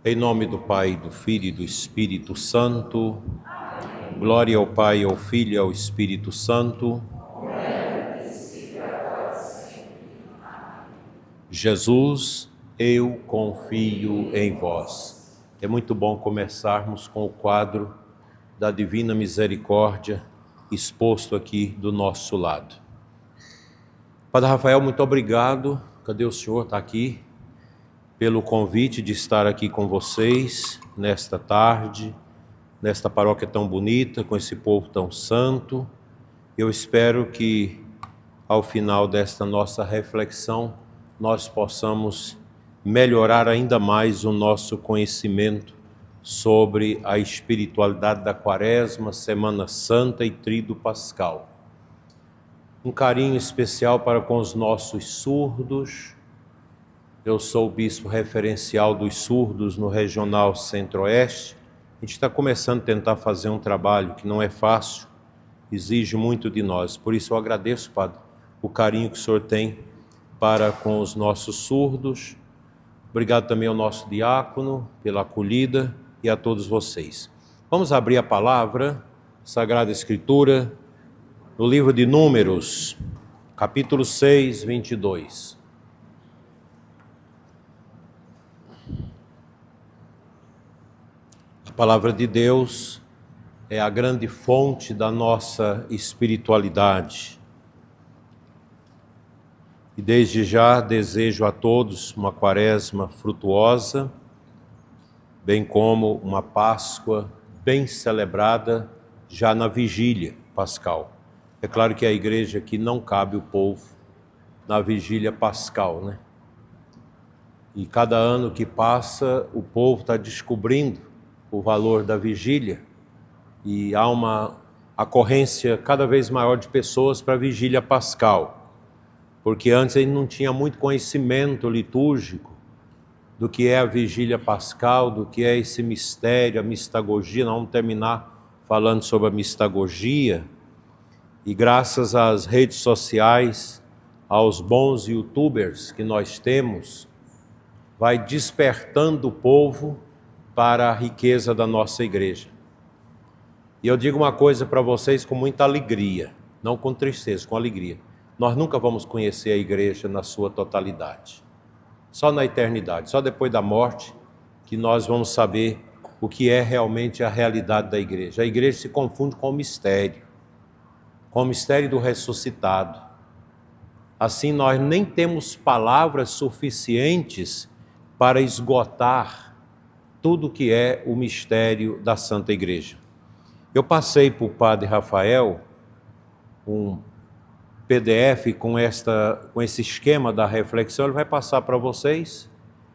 Em nome do Pai, do Filho e do Espírito Santo. Glória ao Pai, ao Filho e ao Espírito Santo. Jesus, eu confio em vós. É muito bom começarmos com o quadro da Divina Misericórdia exposto aqui do nosso lado. Padre Rafael, muito obrigado. Cadê o senhor? Está aqui. Pelo convite de estar aqui com vocês nesta tarde, nesta paróquia tão bonita, com esse povo tão santo. Eu espero que ao final desta nossa reflexão nós possamos melhorar ainda mais o nosso conhecimento sobre a espiritualidade da Quaresma, Semana Santa e Tríduo Pascal. Um carinho especial para com os nossos surdos. Eu sou o bispo referencial dos surdos no Regional Centro-Oeste. A gente está começando a tentar fazer um trabalho que não é fácil, exige muito de nós. Por isso eu agradeço, Padre, o carinho que o senhor tem para com os nossos surdos. Obrigado também ao nosso diácono pela acolhida e a todos vocês. Vamos abrir a palavra, Sagrada Escritura, no livro de Números, capítulo 6, 22. A palavra de Deus é a grande fonte da nossa espiritualidade. E desde já desejo a todos uma Quaresma frutuosa, bem como uma Páscoa bem celebrada já na vigília pascal. É claro que a igreja aqui não cabe o povo na vigília pascal, né? E cada ano que passa o povo está descobrindo o valor da vigília e há uma ocorrência cada vez maior de pessoas para a vigília pascal, porque antes ele não tinha muito conhecimento litúrgico do que é a vigília pascal, do que é esse mistério, a mistagogia. Nós vamos terminar falando sobre a mistagogia e graças às redes sociais, aos bons youtubers que nós temos, vai despertando o povo para a riqueza da nossa igreja. E eu digo uma coisa para vocês com muita alegria, não com tristeza, com alegria. Nós nunca vamos conhecer a igreja na sua totalidade. Só na eternidade, só depois da morte, que nós vamos saber o que é realmente a realidade da igreja. A igreja se confunde com o mistério do ressuscitado. Assim, nós nem temos palavras suficientes para esgotar tudo que é o mistério da Santa Igreja. Eu passei para o Padre Rafael um PDF com esse esquema da reflexão, ele vai passar para vocês.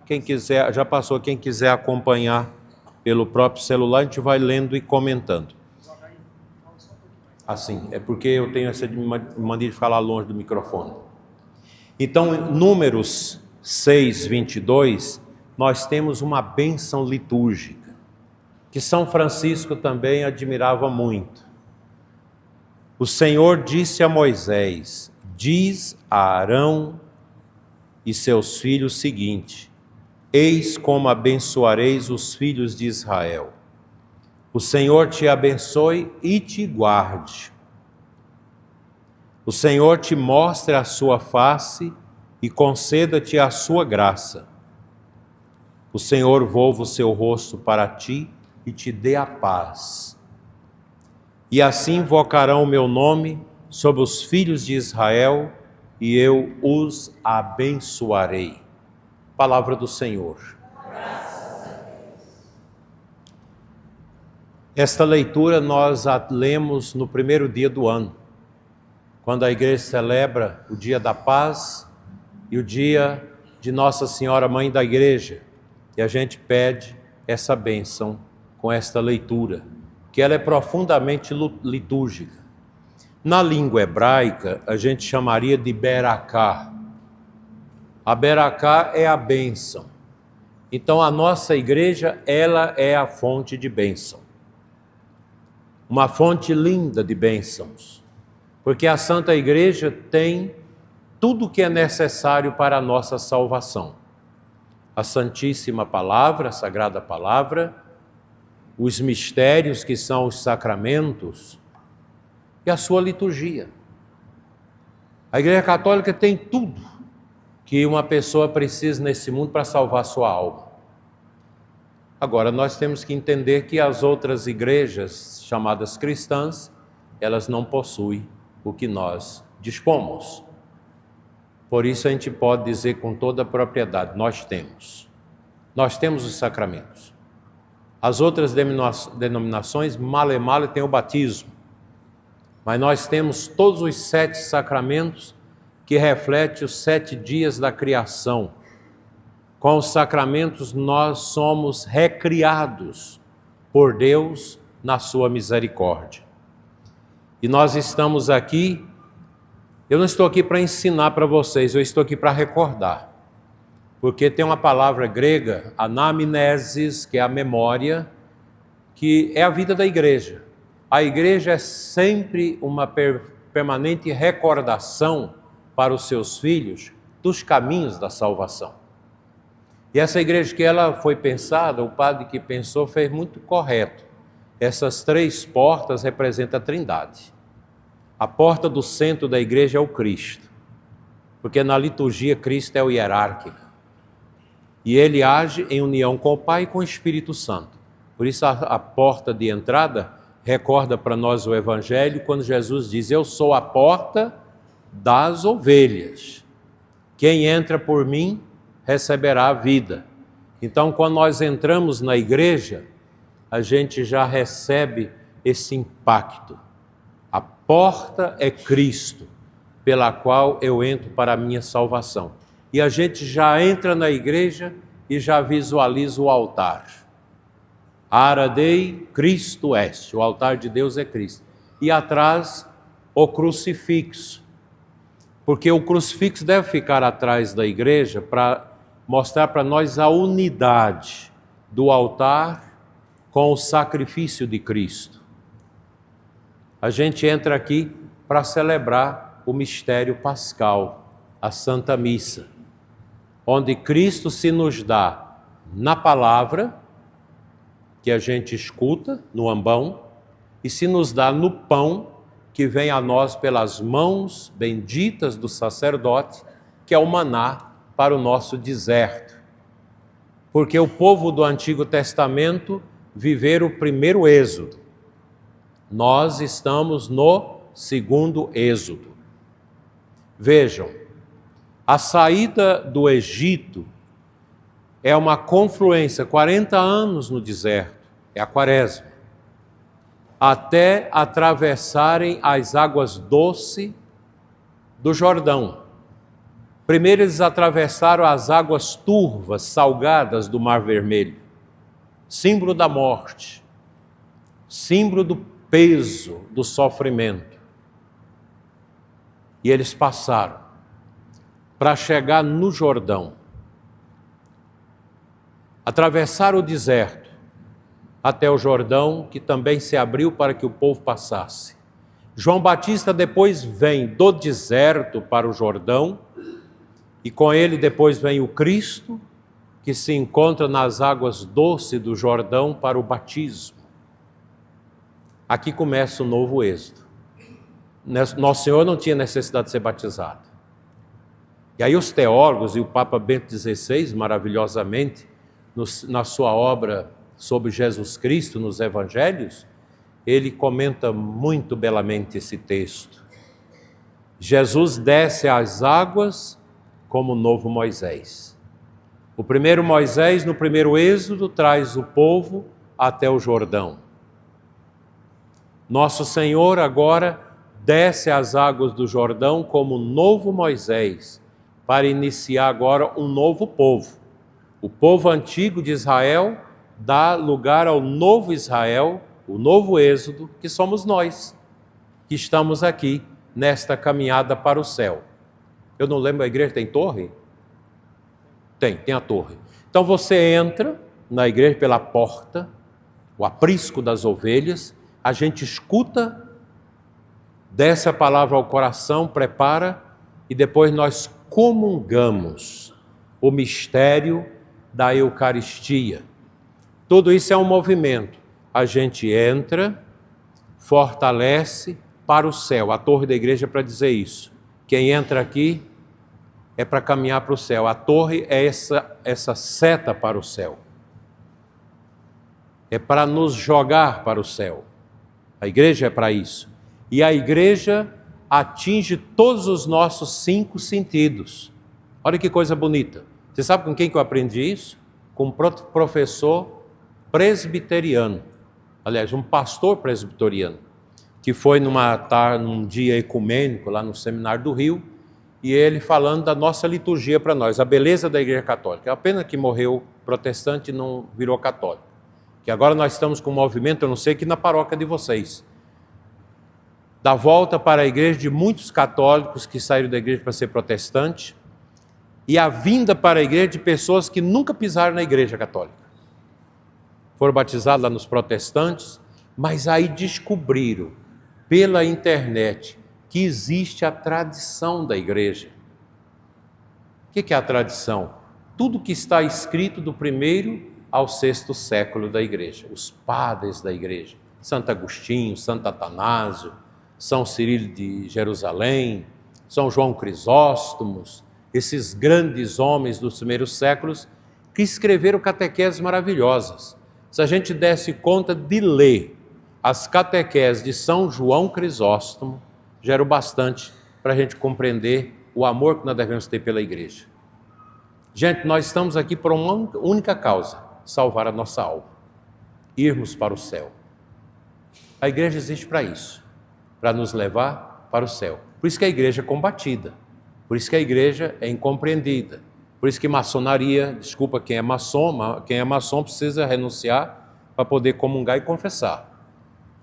Quem quiser, já passou, quem quiser acompanhar pelo próprio celular, a gente vai lendo e comentando. Assim, é porque eu tenho essa mania de falar longe do microfone. Então, Números 6, 22, nós temos uma bênção litúrgica, que São Francisco também admirava muito. O Senhor disse a Moisés: diz a Arão e seus filhos o seguinte: eis como abençoareis os filhos de Israel. O Senhor te abençoe e te guarde. O Senhor te mostre a sua face e conceda-te a sua graça. O Senhor volva o seu rosto para ti e te dê a paz. E assim invocarão o meu nome sobre os filhos de Israel e eu os abençoarei. Palavra do Senhor. Esta leitura nós a lemos no primeiro dia do ano, quando a igreja celebra o dia da paz e o dia de Nossa Senhora Mãe da Igreja. E a gente pede essa bênção com esta leitura, que ela é profundamente litúrgica. Na língua hebraica, a gente chamaria de Berakah. A Berakah é a bênção. Então, a nossa igreja, ela é a fonte de bênção. Uma fonte linda de bênçãos, porque a Santa Igreja tem tudo o que é necessário para a nossa salvação. a Santíssima Palavra, a Sagrada Palavra, os mistérios que são os sacramentos e a sua liturgia. A Igreja Católica tem tudo que uma pessoa precisa nesse mundo para salvar sua alma. Agora, nós temos que entender que as outras igrejas chamadas cristãs, elas não possuem o que nós dispomos. Por isso a gente pode dizer com toda a propriedade, nós temos os sacramentos. As outras denominações, male male, têm o batismo. Mas nós temos todos os 7 sacramentos que refletem os 7 dias da criação. Com os sacramentos nós somos recriados por Deus na sua misericórdia. E nós estamos aqui, eu não estou aqui para ensinar para vocês, eu estou aqui para recordar. Porque tem uma palavra grega, anamnesis, que é a memória, que é a vida da igreja. A igreja é sempre uma permanente recordação para os seus filhos dos caminhos da salvação. E essa igreja que ela foi pensada, o padre que pensou fez muito correto. Essas 3 portas representam a Trindade. A porta do centro da igreja é o Cristo, porque na liturgia Cristo é o hierárquico. E ele age em união com o Pai e com o Espírito Santo. Por isso a porta de entrada recorda para nós o Evangelho, quando Jesus diz, eu sou a porta das ovelhas. Quem entra por mim receberá a vida. Então, quando nós entramos na igreja, a gente já recebe esse impacto. A porta é Cristo, pela qual eu entro para a minha salvação. E a gente já entra na igreja e já visualiza o altar. Ara Dei Cristo est, o altar de Deus é Cristo. E atrás, o crucifixo. Porque o crucifixo deve ficar atrás da igreja para mostrar para nós a unidade do altar com o sacrifício de Cristo. A gente entra aqui para celebrar o mistério pascal, a Santa Missa, onde Cristo se nos dá na palavra, que a gente escuta no ambão, e se nos dá no pão, que vem a nós pelas mãos benditas do sacerdote, que é o maná para o nosso deserto. Porque o povo do Antigo Testamento viveram o primeiro êxodo. Nós estamos no segundo êxodo. Vejam, a saída do Egito é uma confluência, 40 anos no deserto, é a quaresma, até atravessarem as águas doces do Jordão. Primeiro eles atravessaram as águas turvas, salgadas do Mar Vermelho, símbolo da morte, símbolo do peso do sofrimento. E eles passaram para chegar no Jordão, atravessaram o deserto até o Jordão, que também se abriu para que o povo passasse. João Batista depois vem do deserto para o Jordão, e com ele depois vem o Cristo, que se encontra nas águas doces do Jordão para o batismo. Aqui começa o novo êxodo. Nosso Senhor não tinha necessidade de ser batizado. E aí os teólogos, e o Papa Bento XVI, maravilhosamente, na sua obra sobre Jesus Cristo, nos Evangelhos, ele comenta muito belamente esse texto. Jesus desce às águas como o novo Moisés. O primeiro Moisés, no primeiro êxodo, traz o povo até o Jordão. Nosso Senhor agora desce às águas do Jordão como novo Moisés, para iniciar agora um novo povo. O povo antigo de Israel dá lugar ao novo Israel, o novo êxodo, que somos nós, que estamos aqui nesta caminhada para o céu. Eu não lembro, a igreja tem torre? Tem a torre. Então você entra na igreja pela porta, o aprisco das ovelhas, a gente escuta, desce a palavra ao coração, prepara, e depois nós comungamos o mistério da Eucaristia. Tudo isso é um movimento. A gente entra, fortalece para o céu. A torre da igreja é para dizer isso. Quem entra aqui é para caminhar para o céu. A torre é essa seta para o céu. É para nos jogar para o céu. A igreja é para isso. E a igreja atinge todos os nossos 5 sentidos. Olha que coisa bonita. Você sabe com quem que eu aprendi isso? Com um professor presbiteriano. Aliás, um pastor presbiteriano, que foi num dia ecumênico lá no Seminário do Rio, e ele falando da nossa liturgia para nós, a beleza da Igreja Católica. É a pena que morreu protestante e não virou católico. Que agora nós estamos com um movimento, eu não sei, aqui na paróquia de vocês, da volta para a igreja de muitos católicos que saíram da igreja para ser protestante, e a vinda para a igreja de pessoas que nunca pisaram na igreja católica. Foram batizados lá nos protestantes, mas aí descobriram pela internet que existe a tradição da igreja. O que é a tradição? Tudo que está escrito do 1º ao 6º século da igreja. Os padres da igreja, Santo Agostinho, Santo Atanásio, São Cirilo de Jerusalém, São João Crisóstomos, esses grandes homens dos primeiros séculos que escreveram catequeses maravilhosas. Se a gente desse conta de ler as catequeses de São João Crisóstomo, já era o bastante para a gente compreender o amor que nós devemos ter pela igreja. Gente, nós estamos aqui por uma única causa: salvar a nossa alma, irmos para o céu. A igreja existe para isso, para nos levar para o céu. Por isso que a igreja é combatida, por isso que a igreja é incompreendida, por isso que maçonaria, desculpa quem é maçom precisa renunciar para poder comungar e confessar.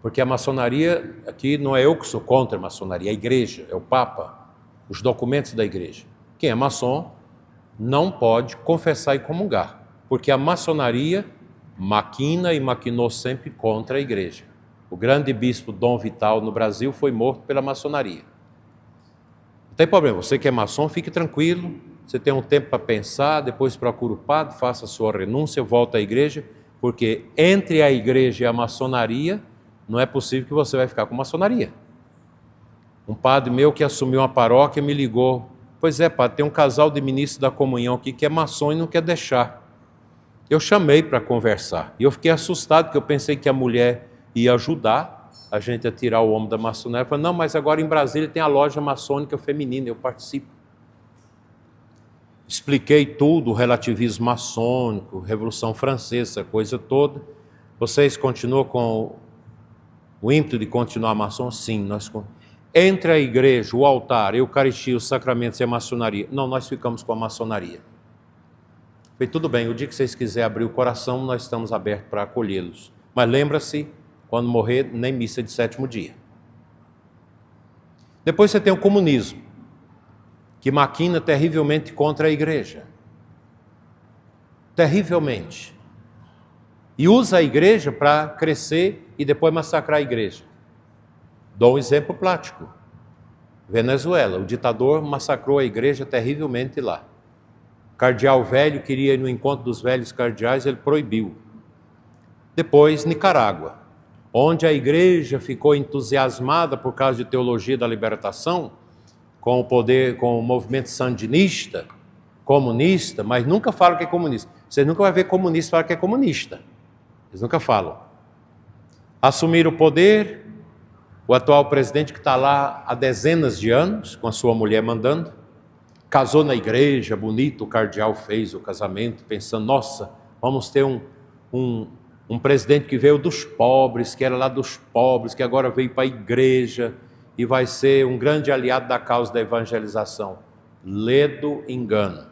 Porque a maçonaria, aqui não é eu que sou contra a maçonaria, é a igreja, é o Papa, os documentos da igreja. Quem é maçom não pode confessar e comungar, porque a maçonaria maquina e maquinou sempre contra a igreja. O grande bispo Dom Vital no Brasil foi morto pela maçonaria. Não tem problema, você que é maçom, fique tranquilo, você tem um tempo para pensar, depois procura o padre, faça a sua renúncia, volta à igreja, porque entre a igreja e a maçonaria, não é possível que você vai ficar com maçonaria. Um padre meu que assumiu uma paróquia me ligou: pois é, padre, tem um casal de ministros da comunhão aqui que é maçom e não quer deixar. Eu chamei para conversar e eu fiquei assustado, porque eu pensei que a mulher ia ajudar a gente a tirar o homem da maçonaria. Eu falei: não, mas agora em Brasília tem a loja maçônica feminina, eu participo. Expliquei tudo, o relativismo maçônico, Revolução Francesa, coisa toda. Vocês continuam com o ímpeto de continuar maçom? Sim, entre a igreja, o altar, a Eucaristia, os sacramentos e a maçonaria. Não, nós ficamos com a maçonaria. Falei: tudo bem, o dia que vocês quiserem abrir o coração, nós estamos abertos para acolhê-los. Mas lembra-se, quando morrer, nem missa de 7º dia. Depois você tem o comunismo, que maquina terrivelmente contra a igreja. Terrivelmente. E usa a igreja para crescer e depois massacrar a igreja. Dou um exemplo prático. Venezuela, o ditador massacrou a igreja terrivelmente lá. O cardeal velho queria ir no encontro dos velhos cardeais, ele proibiu. Depois, Nicarágua, onde a igreja ficou entusiasmada por causa de teologia da libertação, com o poder, com o movimento sandinista, comunista, mas nunca falam que é comunista. Vocês nunca vão ver comunista falar que é comunista. Eles nunca falam. Assumiram o poder, o atual presidente que está lá há dezenas de anos, com a sua mulher mandando, casou na igreja, bonito, o cardeal fez o casamento, pensando: nossa, vamos ter um presidente que veio dos pobres, que era lá dos pobres, que agora veio para a igreja e vai ser um grande aliado da causa da evangelização. Ledo engano.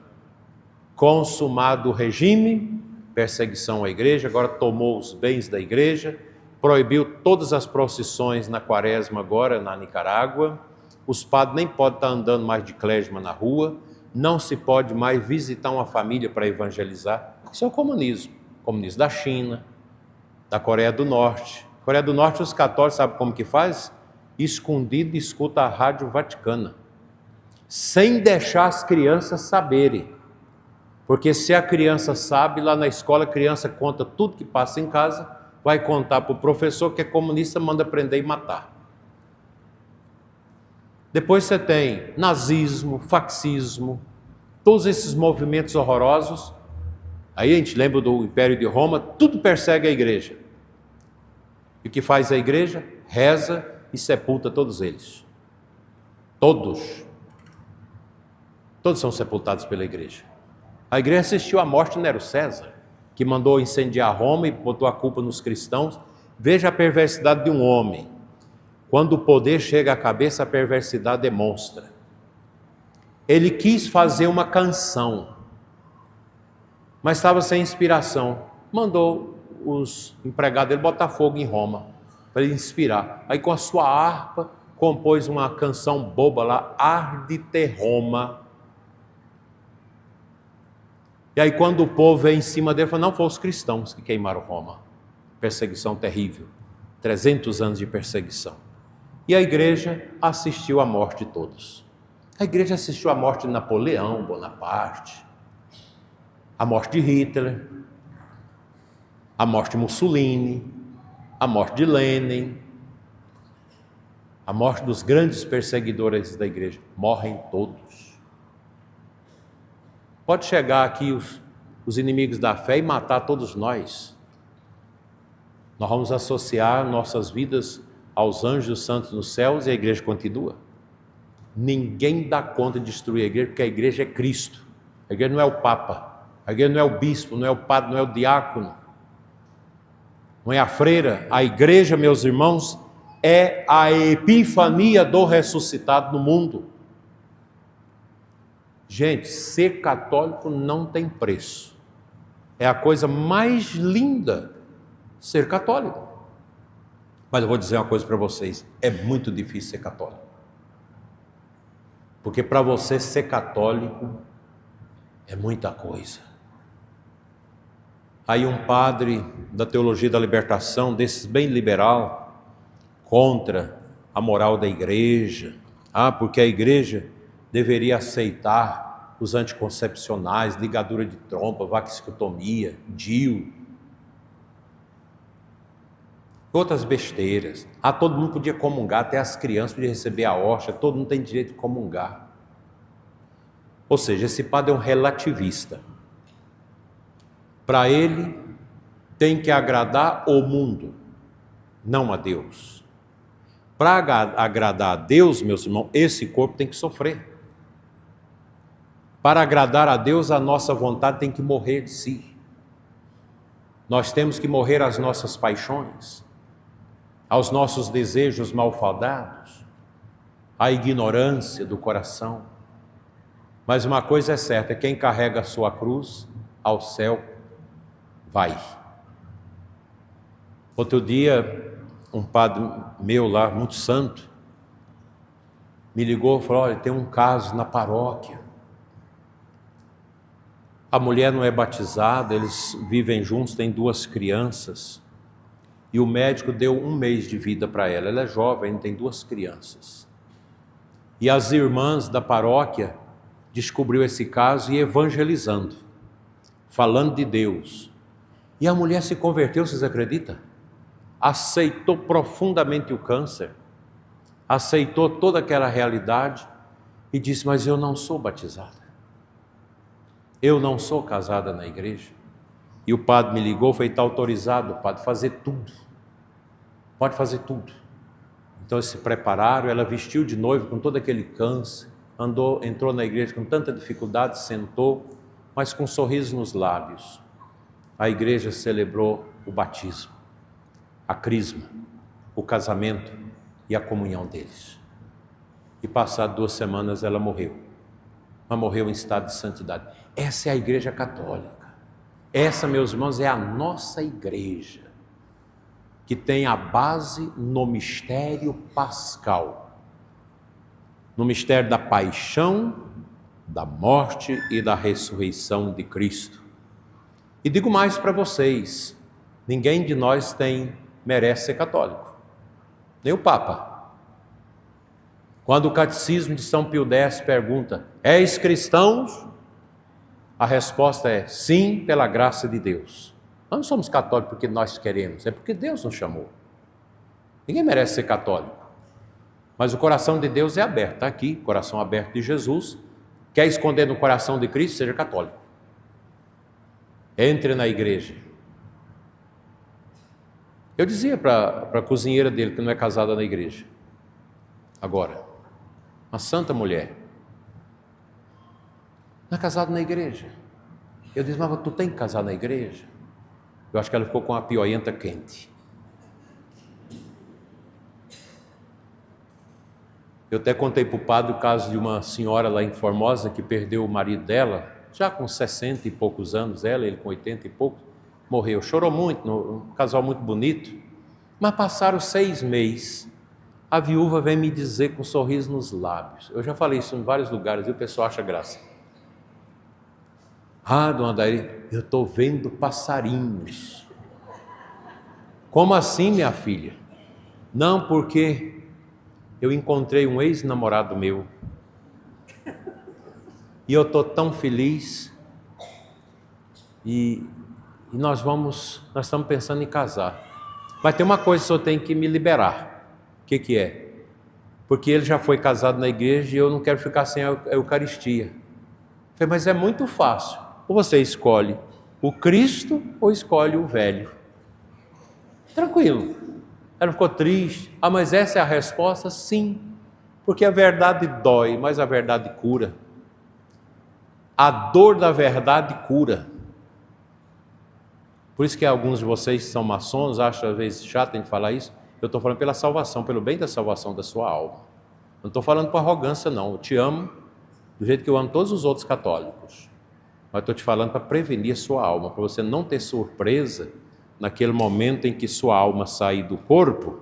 Consumado o regime, perseguição à igreja, agora tomou os bens da igreja, proibiu todas as procissões na quaresma agora na Nicarágua, os padres nem podem estar andando mais de clésima na rua, não se pode mais visitar uma família para evangelizar. Isso é o comunismo. Comunismo da China, da Coreia do Norte. Coreia do Norte, os católicos sabem como que faz? Escondido, escuta a rádio vaticana, sem deixar as crianças saberem. Porque se a criança sabe, lá na escola a criança conta tudo que passa em casa, vai contar para o professor que é comunista, manda prender e matar. Depois você tem nazismo, fascismo, todos esses movimentos horrorosos. Aí a gente lembra do Império de Roma, tudo persegue a igreja. E o que faz a igreja? Reza e sepulta todos eles. Todos são sepultados pela igreja. A igreja assistiu à morte de Nero César, que mandou incendiar Roma e botou a culpa nos cristãos. Veja a perversidade de um homem. Quando o poder chega à cabeça, a perversidade demonstra. Ele quis fazer uma canção, mas estava sem inspiração. Mandou os empregados dele botar fogo em Roma, para ele inspirar. Aí com a sua harpa, compôs uma canção boba lá, Ardite Roma. E aí quando o povo veio em cima dele, falou, não, foram os cristãos que queimaram Roma. Perseguição terrível, 300 anos de perseguição. E a igreja assistiu à morte de todos. A igreja assistiu à morte de Napoleão Bonaparte, a morte de Hitler, a morte de Mussolini, a morte de Lenin, a morte dos grandes perseguidores da igreja. Morrem todos. Pode chegar aqui os inimigos da fé e matar todos nós. Nós vamos associar nossas vidas aos anjos santos nos céus e a igreja continua. Ninguém dá conta de destruir a igreja, porque a igreja é Cristo. A igreja não é o Papa, a igreja não é o bispo, não é o padre, não é o diácono, não é a freira. A igreja, meus irmãos, é a epifania do ressuscitado no mundo. Gente, ser católico não tem preço. É a coisa mais linda ser católico. Mas eu vou dizer uma coisa para vocês, é muito difícil ser católico. Porque para você ser católico é muita coisa. Aí um padre da teologia da libertação, desses bem liberal, contra a moral da igreja, porque a igreja deveria aceitar os anticoncepcionais, ligadura de trompa, vasectomia, DIU, outras besteiras. Todo mundo podia comungar, até as crianças podiam receber a hóstia, todo mundo tem direito de comungar. Ou seja, esse padre é um relativista. Para ele, tem que agradar o mundo, não a Deus. Para agradar a Deus, meus irmãos, esse corpo tem que sofrer. Para agradar a Deus, a nossa vontade tem que morrer de si. Nós temos que morrer às nossas paixões, aos nossos desejos malfadados, à ignorância do coração. Mas uma coisa é certa, quem carrega a sua cruz ao céu vai. Outro dia, um padre meu lá, muito santo, me ligou e falou, olha, tem um caso na paróquia. A mulher não é batizada, eles vivem juntos, têm 2 crianças. E o médico deu 1 mês de vida para ela. Ela é jovem, tem 2 crianças. E as irmãs da paróquia descobriu esse caso e evangelizando, falando de Deus. E a mulher se converteu, vocês acreditam? Aceitou profundamente o câncer, aceitou toda aquela realidade e disse, mas eu não sou batizada. Eu não sou casada na igreja. E o padre me ligou, foi, está autorizado, padre, fazer tudo. Pode fazer tudo. Então eles se prepararam, ela vestiu de noivo com todo aquele câncer, entrou na igreja com tanta dificuldade, sentou, mas com um sorriso nos lábios. A igreja celebrou o batismo, a crisma, o casamento e a comunhão deles. E passadas 2 semanas ela morreu. Mas morreu em estado de santidade. Essa é a igreja católica. Essa, meus irmãos, é a nossa igreja, que tem a base no mistério pascal, no mistério da paixão, da morte e da ressurreição de Cristo. E digo mais para vocês, ninguém de nós merece ser católico, nem o Papa. Quando o Catecismo de São Pio X pergunta, és cristãos? A resposta é sim, pela graça de Deus. Nós não somos católicos porque nós queremos, é porque Deus nos chamou. Ninguém merece ser católico. Mas o coração de Deus é aberto, está aqui, coração aberto de Jesus. Quer esconder no coração de Cristo? Seja católico. Entre na igreja. Eu dizia para a cozinheira dele, que não é casada na igreja, agora, uma santa mulher, não é casada na igreja. Eu disse, mas tu tem que casar na igreja? Eu acho que ela ficou com a pioenta quente. Eu até contei para o padre o caso de uma senhora lá em Formosa que perdeu o marido dela, já com 60 e poucos anos, ele com 80 e poucos, morreu. Chorou muito, um casal muito bonito, mas passaram 6 meses, a viúva vem me dizer com um sorriso nos lábios. Eu já falei isso em vários lugares e o pessoal acha graça. Ah, dona Daí, eu estou vendo passarinhos. Como assim, minha filha? Não, porque eu encontrei um ex-namorado meu e eu estou tão feliz e nós estamos pensando em casar. Mas tem uma coisa que o senhor tem que me liberar. O que é? Porque ele já foi casado na igreja e eu não quero ficar sem a Eucaristia. Eu falei, mas é muito fácil. Ou você escolhe o Cristo ou escolhe o velho. Tranquilo. Ela ficou triste. Ah, mas essa é a resposta? Sim. Porque a verdade dói, mas a verdade cura. A dor da verdade cura. Por isso que alguns de vocês que são maçons acham às vezes chato em falar isso. Eu estou falando pela salvação, pelo bem da salvação da sua alma. Não estou falando por arrogância, não. Eu te amo do jeito que eu amo todos os outros católicos. Mas estou te falando para prevenir a sua alma, para você não ter surpresa naquele momento em que sua alma sai do corpo.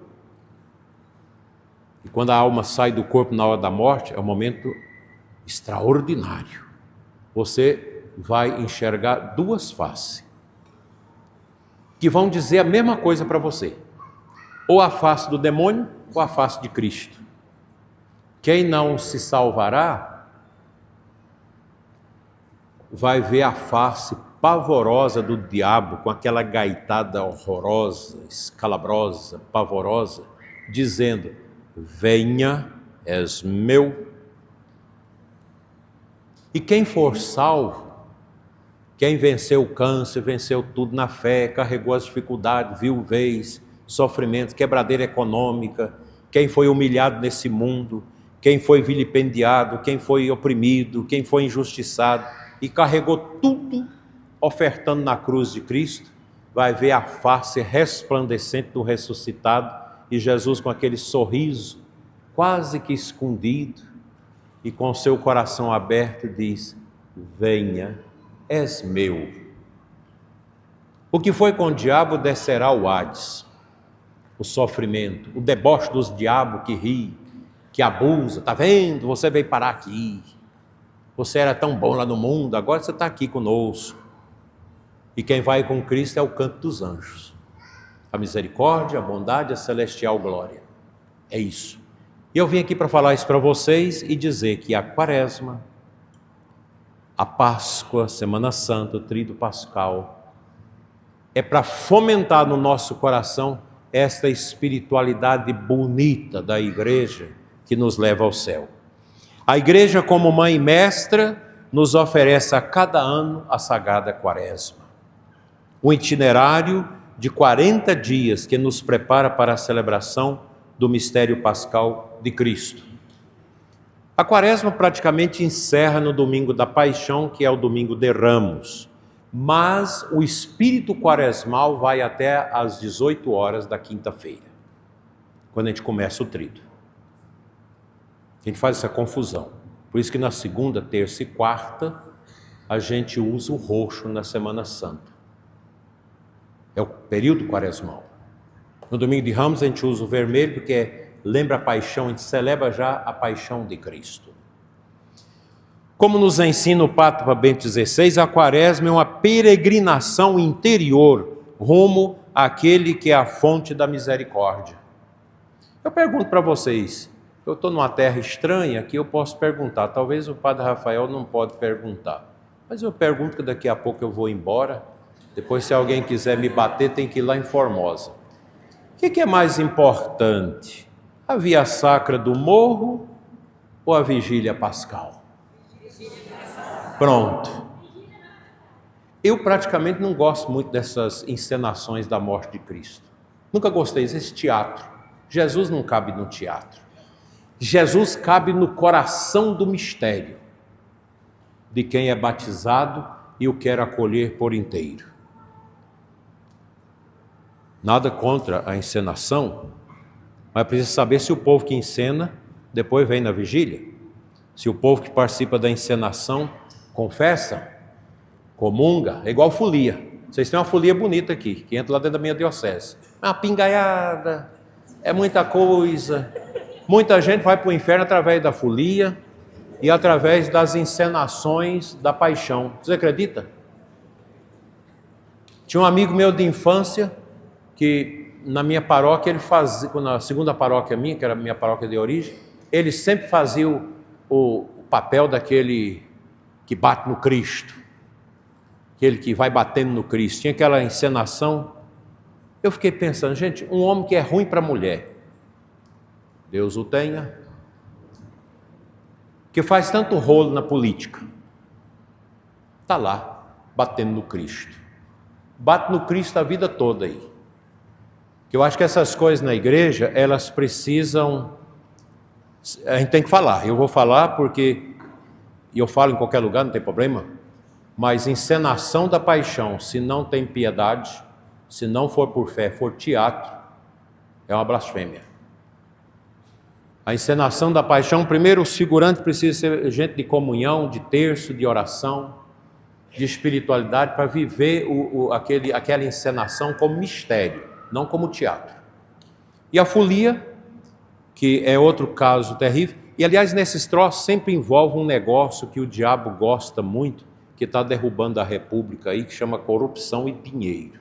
E quando a alma sai do corpo na hora da morte, é um momento extraordinário. Você vai enxergar 2 faces que vão dizer a mesma coisa para você. Ou a face do demônio, ou a face de Cristo. Quem não se salvará, vai ver a face pavorosa do diabo, com aquela gaitada horrorosa, escalabrosa, pavorosa, dizendo, venha, és meu. E quem for salvo, quem venceu o câncer, venceu tudo na fé, carregou as dificuldades, viuvez, sofrimento, quebradeira econômica, quem foi humilhado nesse mundo, quem foi vilipendiado, quem foi oprimido, quem foi injustiçado e carregou tudo ofertando na cruz de Cristo, vai ver a face resplandecente do ressuscitado e Jesus com aquele sorriso quase que escondido e com seu coração aberto diz, venha, és meu. O que foi com o diabo descerá ao Hades, o sofrimento, o deboche dos diabos que ri, que abusa, tá vendo? Você veio parar aqui, você era tão bom lá no mundo, agora você está aqui conosco. E quem vai com Cristo é o canto dos anjos, a misericórdia, a bondade, a celestial glória, é isso. E eu vim aqui para falar isso para vocês e dizer que a Quaresma, a Páscoa, Semana Santa, o Tríduo Pascal, é para fomentar no nosso coração esta espiritualidade bonita da igreja que nos leva ao céu. A igreja, como mãe mestra, nos oferece a cada ano a Sagrada Quaresma. Um itinerário de 40 dias que nos prepara para a celebração do mistério pascal de Cristo. A Quaresma praticamente encerra no domingo da Paixão, que é o domingo de Ramos, mas o espírito quaresmal vai até às 18 horas da quinta-feira, quando a gente começa o tríduo. A gente faz essa confusão, por isso que na segunda, terça e quarta a gente usa o roxo na Semana Santa. É o período quaresmal. No domingo de Ramos a gente usa o vermelho porque lembra a paixão, a gente celebra já a paixão de Cristo. Como nos ensina o Papa Bento XVI, a Quaresma é uma peregrinação interior rumo àquele que é a fonte da misericórdia. Eu pergunto para vocês, eu estou numa terra estranha que eu posso perguntar, talvez o Padre Rafael não pode perguntar. Mas eu pergunto que daqui a pouco eu vou embora. Depois, se alguém quiser me bater, tem que ir lá em Formosa. O que é mais importante? A via sacra do morro ou a vigília pascal? Pronto. Eu praticamente não gosto muito dessas encenações da morte de Cristo. Nunca gostei desse teatro. Jesus não cabe no teatro. Jesus cabe no coração do mistério de quem é batizado e o quer acolher por inteiro. Nada contra a encenação, mas precisa saber se o povo que encena depois vem na vigília. Se o povo que participa da encenação confessa, comunga, é igual folia. Vocês têm uma folia bonita aqui, que entra lá dentro da minha diocese. É uma pingaiada, é muita coisa. Muita gente vai para o inferno através da folia e através das encenações da paixão. Você acredita? Tinha um amigo meu de infância que na minha paróquia ele fazia, na segunda paróquia minha, que era a minha paróquia de origem, ele sempre fazia o papel daquele que bate no Cristo, aquele que vai batendo no Cristo. Tinha aquela encenação. Eu fiquei pensando, gente, um homem que é ruim para a mulher, Deus o tenha, que faz tanto rolo na política, está lá, batendo no Cristo. Bate no Cristo a vida toda aí. Eu acho que essas coisas na igreja, elas precisam, a gente tem que falar. Eu vou falar porque, e eu falo em qualquer lugar, não tem problema, mas encenação da paixão, se não tem piedade, se não for por fé, for teatro, é uma blasfêmia. A encenação da paixão, primeiro o figurante precisa ser gente de comunhão, de terço, de oração, de espiritualidade, para viver aquela encenação como mistério, não como teatro. E a folia, que é outro caso terrível, e aliás nesses troços sempre envolve um negócio que o diabo gosta muito, que está derrubando a república aí, que chama corrupção e dinheiro.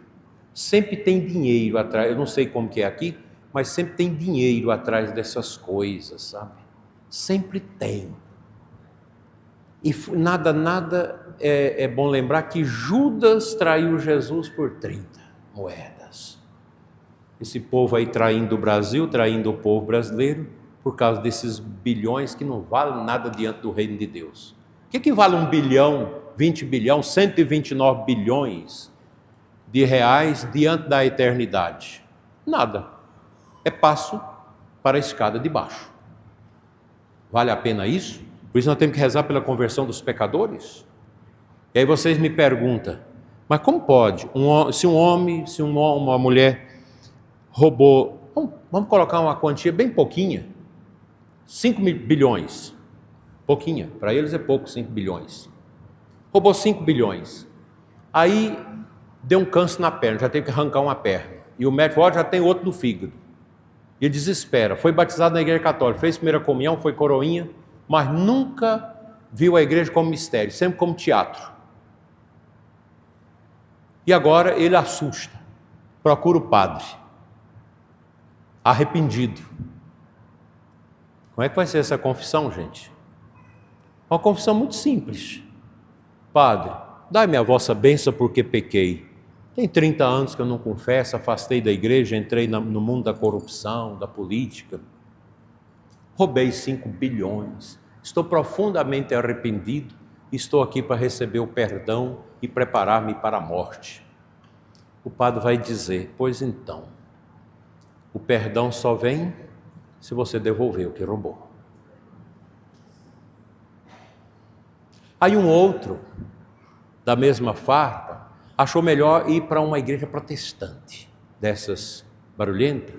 Sempre tem dinheiro atrás, eu não sei como que é aqui, mas sempre tem dinheiro atrás dessas coisas, sabe? Sempre tem. E nada é bom lembrar que Judas traiu Jesus por 30 moedas. Esse povo aí traindo o Brasil, traindo o povo brasileiro, por causa desses bilhões que não valem nada diante do reino de Deus. O que vale 1 bilhão, 20 bilhões, 129 bilhões de reais diante da eternidade? Nada. É passo para a escada de baixo. Vale a pena isso? Por isso nós temos que rezar pela conversão dos pecadores? E aí vocês me perguntam, mas como pode? Se uma mulher roubou, vamos colocar uma quantia bem pouquinha, 5 bilhões, pouquinha, para eles é pouco 5 bilhões. Roubou 5 bilhões, aí deu um câncer na perna, já teve que arrancar uma perna, e o médico falou, já tem outro no fígado. E ele desespera, foi batizado na igreja católica, fez primeira comunhão, foi coroinha, mas nunca viu a igreja como mistério, sempre como teatro. E agora ele assusta, procura o padre, arrependido. Como é que vai ser essa confissão, gente? Uma confissão muito simples. Padre, dai-me a vossa bênção porque pequei. Tem 30 anos que eu não confesso, afastei da igreja, entrei no mundo da corrupção, da política. Roubei 5 bilhões. Estou profundamente arrependido. Estou aqui para receber o perdão e preparar-me para a morte. O padre vai dizer, pois então, o perdão só vem se você devolver o que roubou. Aí um outro, da mesma farpa, achou melhor ir para uma igreja protestante, dessas barulhentas.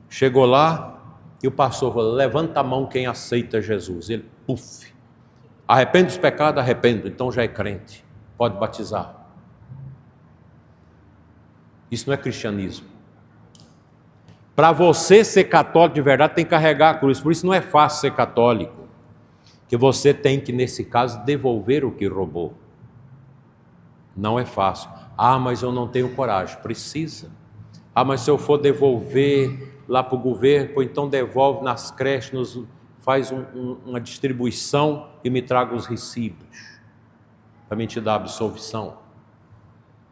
Chegou lá e o pastor falou, levanta a mão quem aceita Jesus. Ele, puf, arrepende dos pecados, arrependo, então já é crente, pode batizar. Isso não é cristianismo. Para você ser católico de verdade, tem que carregar a cruz, por isso não é fácil ser católico, que você tem que, nesse caso, devolver o que roubou. Não é fácil. Ah, mas eu não tenho coragem. Precisa. Ah, mas se eu for devolver lá para o governo, ou então devolve nas creches, faz uma distribuição e me traga os recibos. para me te dar absolvição.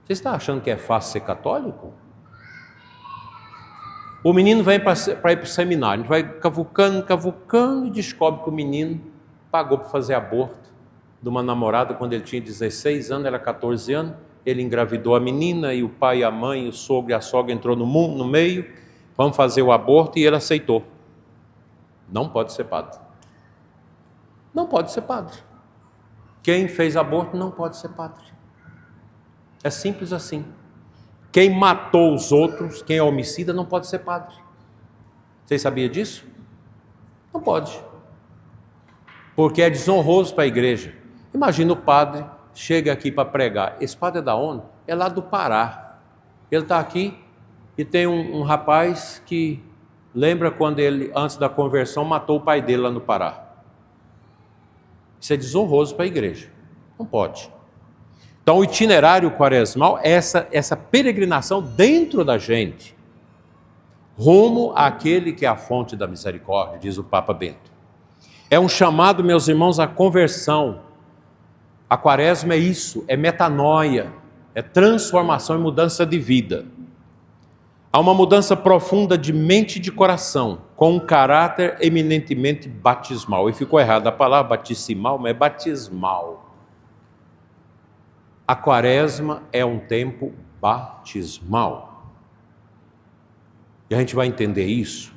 Você está achando que é fácil ser católico? O menino vem para ir para o seminário, a gente vai cavucando e descobre que o menino pagou para fazer aborto de uma namorada quando ele tinha 16 anos, ela 14 anos, ele engravidou a menina e o pai, a mãe, o sogro e a sogra entrou no meio, vamos fazer o aborto e ele aceitou. Não pode ser padre. Não pode ser padre. Quem fez aborto não pode ser padre. É simples assim. Quem matou os outros, quem é homicida, não pode ser padre. Vocês sabiam disso? Não pode. Porque é desonroso para a igreja. Imagina o padre chega aqui para pregar. Esse padre é da onde? É lá do Pará. Ele está aqui e tem um rapaz que lembra quando ele, antes da conversão, matou o pai dele lá no Pará. Isso é desonroso para a igreja. Não pode. Então, o itinerário quaresmal é essa peregrinação dentro da gente, rumo àquele que é a fonte da misericórdia, diz o Papa Bento. É um chamado, meus irmãos, à conversão. A quaresma é isso, é metanoia, é transformação e mudança de vida. Há uma mudança profunda de mente e de coração, com um caráter eminentemente batismal. E ficou errada a palavra batisimal, mas é batismal. A quaresma é um tempo batismal. E a gente vai entender isso.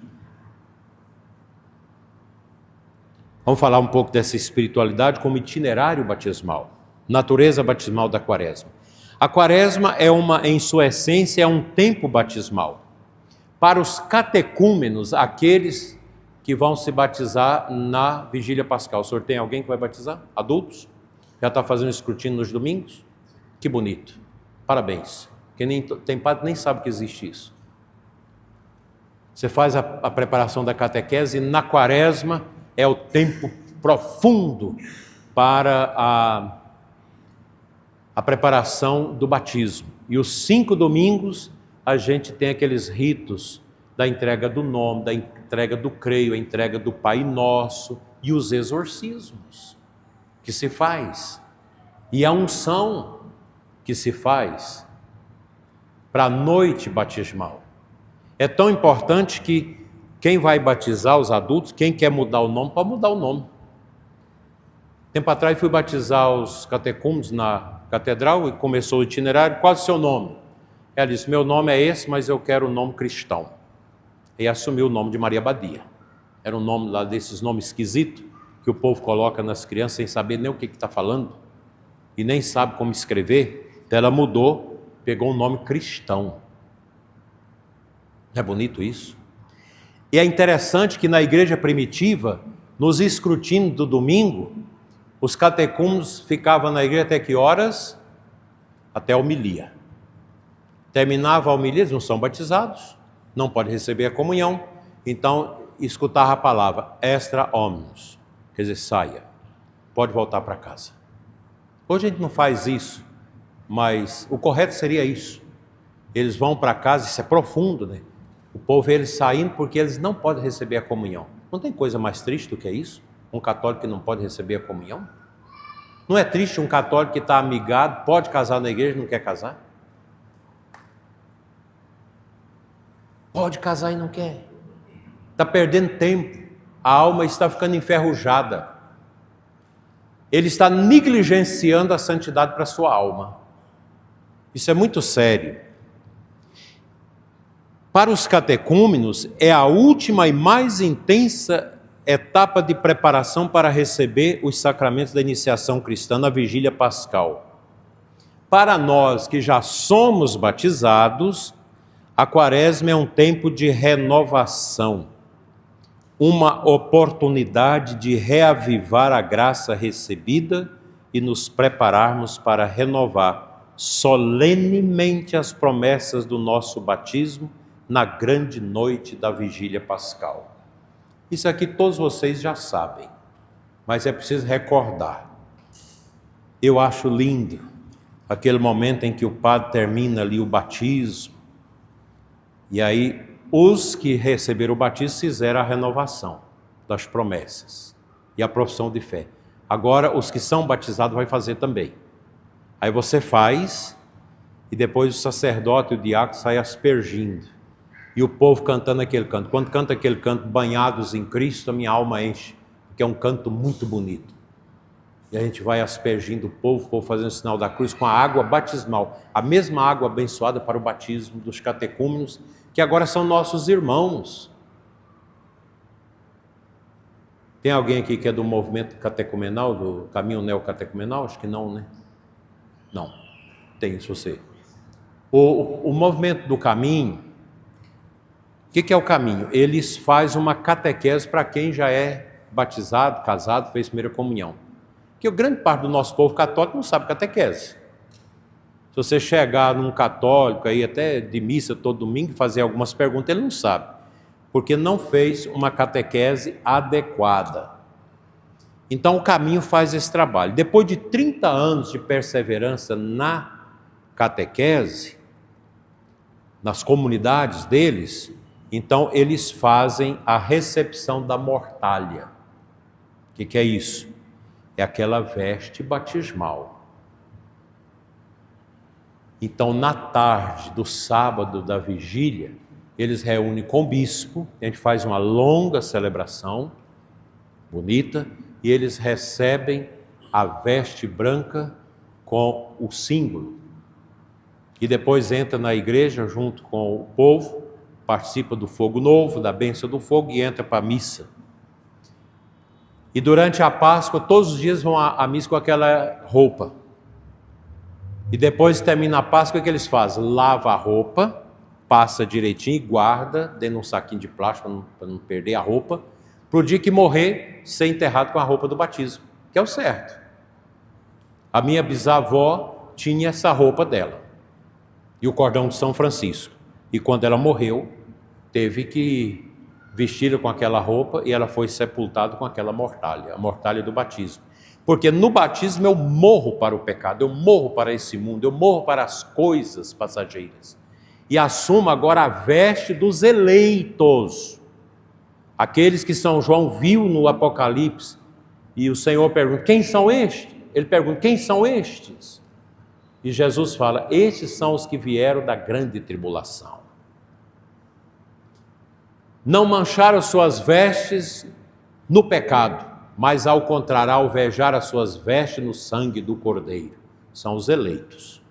Vamos falar um pouco dessa espiritualidade como itinerário batismal, natureza batismal da quaresma. A quaresma em sua essência, é um tempo batismal. Para os catecúmenos, aqueles que vão se batizar na vigília pascal. O senhor tem alguém que vai batizar? Adultos? Já está fazendo escrutínio nos domingos? Que bonito. Parabéns. Porque tem padre que nem sabe que existe isso. Você faz a preparação da catequese e na quaresma é o tempo profundo para a preparação do batismo. E os 5 domingos a gente tem aqueles ritos da entrega do nome, da entrega do creio, a entrega do Pai Nosso e os exorcismos que se faz. E a unção que se faz para a noite batismal. É tão importante que quem vai batizar os adultos, quem quer mudar o nome, pode mudar o nome. Tempo atrás fui batizar os catecúmenos na catedral e começou o itinerário. Qual é o seu nome? Ela disse, meu nome é esse, mas eu quero o nome cristão. E assumiu o nome de Maria Badia. Era um nome lá desses nomes esquisitos que o povo coloca nas crianças sem saber nem o que está falando e nem sabe como escrever. Então ela mudou, pegou um nome cristão. É bonito isso? E é interessante que na igreja primitiva, nos escrutínios do domingo, os catecúmenos ficavam na igreja até que horas? Até a homilia. Terminava a homilia, eles não são batizados, não podem receber a comunhão, então escutava a palavra extra omnes, quer dizer, saia, pode voltar para casa. Hoje a gente não faz isso, mas o correto seria isso. Eles vão para casa, isso é profundo, né? O povo vê eles saindo porque eles não podem receber a comunhão. Não tem coisa mais triste do que isso? Um católico que não pode receber a comunhão? Não é triste um católico que está amigado, pode casar na igreja e não quer casar? Pode casar e não quer. Está perdendo tempo. A alma está ficando enferrujada. Ele está negligenciando a santidade para a sua alma. Isso é muito sério. Para os catecúmenos, é a última e mais intensa etapa de preparação para receber os sacramentos da iniciação cristã na vigília pascal. Para nós que já somos batizados, a quaresma é um tempo de renovação, uma oportunidade de reavivar a graça recebida e nos prepararmos para renovar solenemente as promessas do nosso batismo na grande noite da vigília pascal. Isso aqui todos vocês já sabem, mas é preciso recordar. Eu acho lindo aquele momento em que o padre termina ali o batismo, e aí os que receberam o batismo fizeram a renovação das promessas e a profissão de fé. Agora os que são batizados vão fazer também. Aí você faz, e depois o sacerdote e o diácono saem aspergindo. E o povo cantando aquele canto. Quando canta aquele canto, banhados em Cristo, a minha alma enche, porque é um canto muito bonito. E a gente vai aspergindo o povo fazendo o sinal da cruz com a água batismal. A mesma água abençoada para o batismo dos catecúmenos, que agora são nossos irmãos. Tem alguém aqui que é do movimento catecumenal, do caminho neocatecumenal? Acho que não, né? Não, tem isso você. O movimento do caminho, o que é o caminho? Eles fazem uma catequese para quem já é batizado, casado, fez primeira comunhão. Porque a grande parte do nosso povo católico não sabe catequese. Se você chegar num católico, aí até de missa todo domingo, e fazer algumas perguntas, ele não sabe. Porque não fez uma catequese adequada. Então o caminho faz esse trabalho. Depois de 30 anos de perseverança na catequese, nas comunidades deles, então eles fazem a recepção da mortalha. O que é isso? É aquela veste batismal. Então, na tarde do sábado da vigília, eles reúnem com o bispo, a gente faz uma longa celebração, bonita, e eles recebem a veste branca com o símbolo. E depois entra na igreja junto com o povo, participa do fogo novo, da bênção do fogo e entra para a missa. E durante a Páscoa, todos os dias vão à missa com aquela roupa. E depois termina a Páscoa, o que eles fazem? Lava a roupa, passa direitinho e guarda dentro de um saquinho de plástico para não perder a roupa, para o dia que morrer, ser enterrado com a roupa do batismo, que é o certo. A minha bisavó tinha essa roupa dela, e o cordão de São Francisco. E quando ela morreu, teve que vestir com aquela roupa e ela foi sepultada com aquela mortalha, a mortalha do batismo. Porque no batismo eu morro para o pecado, eu morro para esse mundo, eu morro para as coisas passageiras. E assumo agora a veste dos eleitos. Aqueles que São João viu no Apocalipse. E o Senhor pergunta, quem são estes? Ele pergunta, quem são estes? E Jesus fala, estes são os que vieram da grande tribulação. Não mancharam suas vestes no pecado, mas ao contrário, alvejar as suas vestes no sangue do Cordeiro. São os eleitos.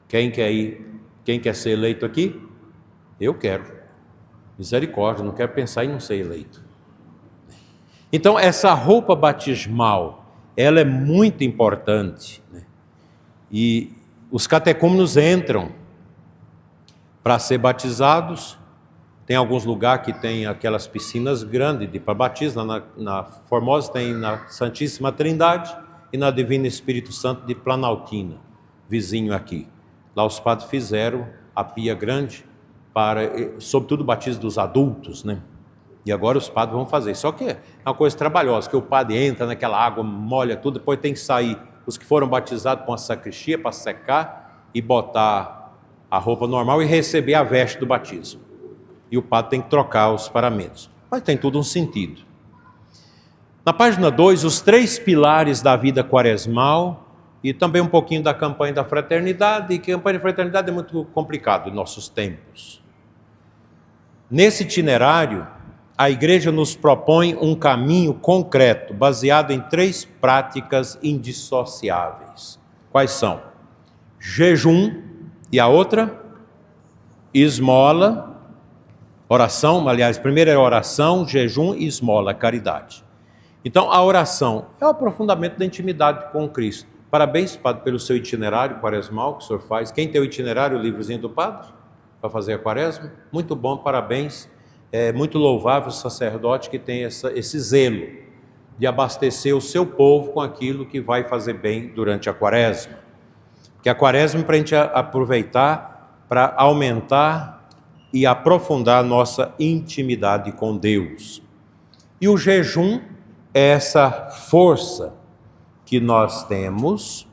Quem quer ser eleito aqui? Eu quero. Misericórdia, não quero pensar em não ser eleito. Então, essa roupa batismal, ela é muito importante, né? E os catecúmenos entram para ser batizados. Tem alguns lugares que tem aquelas piscinas grandes para batismo. Na Formosa tem na Santíssima Trindade e na Divino Espírito Santo de Planaltina, vizinho aqui. Lá os padres fizeram a pia grande para, sobretudo, o batismo dos adultos, né? E agora os padres vão fazer. Só que é uma coisa trabalhosa, que o padre entra naquela água, molha tudo, depois tem que sair os que foram batizados para uma sacristia para secar e botar a roupa normal e receber a veste do batismo. E o padre tem que trocar os paramentos. Mas tem tudo um sentido. Na página 2, os 3 pilares da vida quaresmal e também um pouquinho da campanha da fraternidade, e que a campanha da fraternidade é muito complicado em nossos tempos. Nesse itinerário, a igreja nos propõe um caminho concreto, baseado em 3 práticas indissociáveis. Quais são? Jejum, e a outra? Esmola. Oração, aliás, primeiro é oração, jejum e esmola, caridade. Então, a oração é o aprofundamento da intimidade com Cristo. Parabéns, padre, pelo seu itinerário quaresmal que o senhor faz. Quem tem o itinerário, o livrozinho do padre, para fazer a quaresma? Muito bom, parabéns. É muito louvável o sacerdote que tem esse zelo de abastecer o seu povo com aquilo que vai fazer bem durante a quaresma. Que a quaresma é para a gente aproveitar para aumentar e aprofundar a nossa intimidade com Deus. E o jejum é essa força que nós temos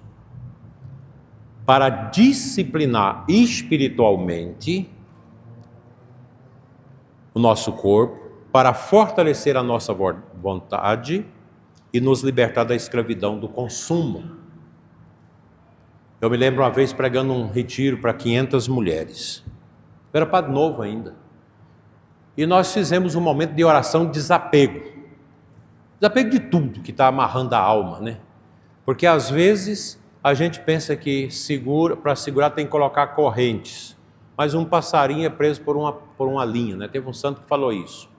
para disciplinar espiritualmente o nosso corpo, para fortalecer a nossa vontade e nos libertar da escravidão do consumo. Eu me lembro uma vez pregando um retiro para 500 mulheres. Eu era padre novo ainda. E nós fizemos um momento de oração de desapego. Desapego de tudo que está amarrando a alma, né? Porque às vezes a gente pensa que para segurar tem que colocar correntes. Mas um passarinho é preso por uma linha, né? Teve um santo que falou isso.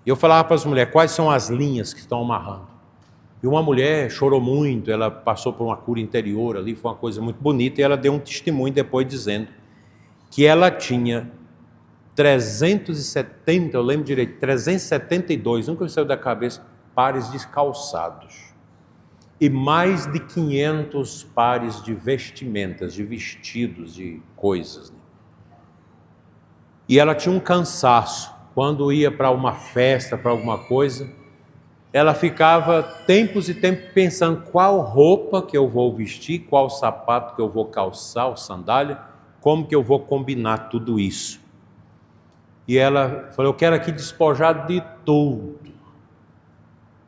E eu falava para as mulheres, quais são as linhas que estão amarrando? E uma mulher chorou muito, ela passou por uma cura interior ali, foi uma coisa muito bonita, e ela deu um testemunho depois dizendo que ela tinha 370, eu lembro direito, 372, nunca me saiu da cabeça, pares de calçados. E mais de 500 pares de vestimentas, de vestidos, de coisas. E ela tinha um cansaço. Quando ia para uma festa, para alguma coisa, ela ficava tempos e tempos pensando qual roupa que eu vou vestir, qual sapato que eu vou calçar, ou sandália, como que eu vou combinar tudo isso. E ela falou, eu quero aqui despojar de tudo.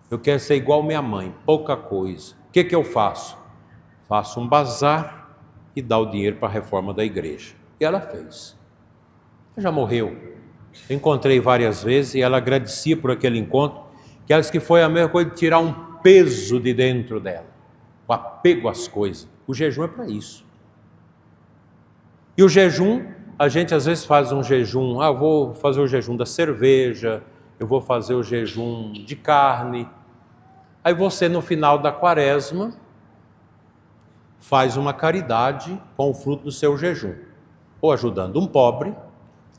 Eu quero ser igual minha mãe, pouca coisa. O que eu faço? Faço um bazar e dá o dinheiro para a reforma da igreja. E ela fez. Ela já morreu. Eu encontrei várias vezes e ela agradecia por aquele encontro, que ela disse que foi a mesma coisa de tirar um peso de dentro dela. O apego às coisas. O jejum é para isso. E o jejum, a gente às vezes faz um jejum, eu vou fazer o jejum da cerveja, eu vou fazer o jejum de carne. Aí você, no final da quaresma, faz uma caridade com o fruto do seu jejum. Ou ajudando um pobre,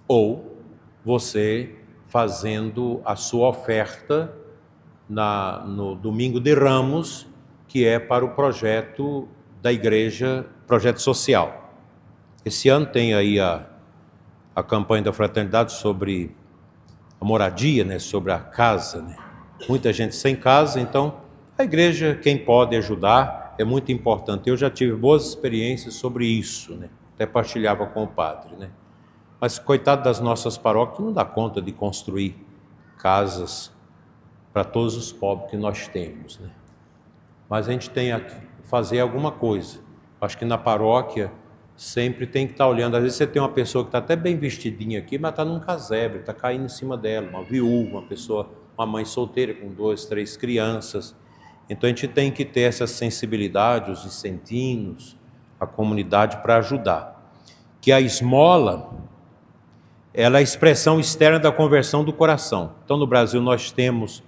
ou você fazendo a sua oferta no domingo de Ramos, que é para o projeto da igreja, projeto social. Esse ano tem aí a campanha da fraternidade sobre a moradia, né, sobre a casa, né? Muita gente sem casa, então a igreja, quem pode ajudar, é muito importante. Eu já tive boas experiências sobre isso, né? Até partilhava com o padre, né? Mas coitado das nossas paróquias, não dá conta de construir casas para todos os pobres que nós temos, né? Mas a gente tem que fazer alguma coisa. Acho que na paróquia sempre tem que estar olhando. Às vezes você tem uma pessoa que está até bem vestidinha aqui, mas está num casebre, está caindo em cima dela, uma viúva, uma pessoa, uma mãe solteira com 2, 3 crianças. Então a gente tem que ter essa sensibilidade, os vicentinos, a comunidade para ajudar. Que a esmola, ela é a expressão externa da conversão do coração. Então no Brasil nós temos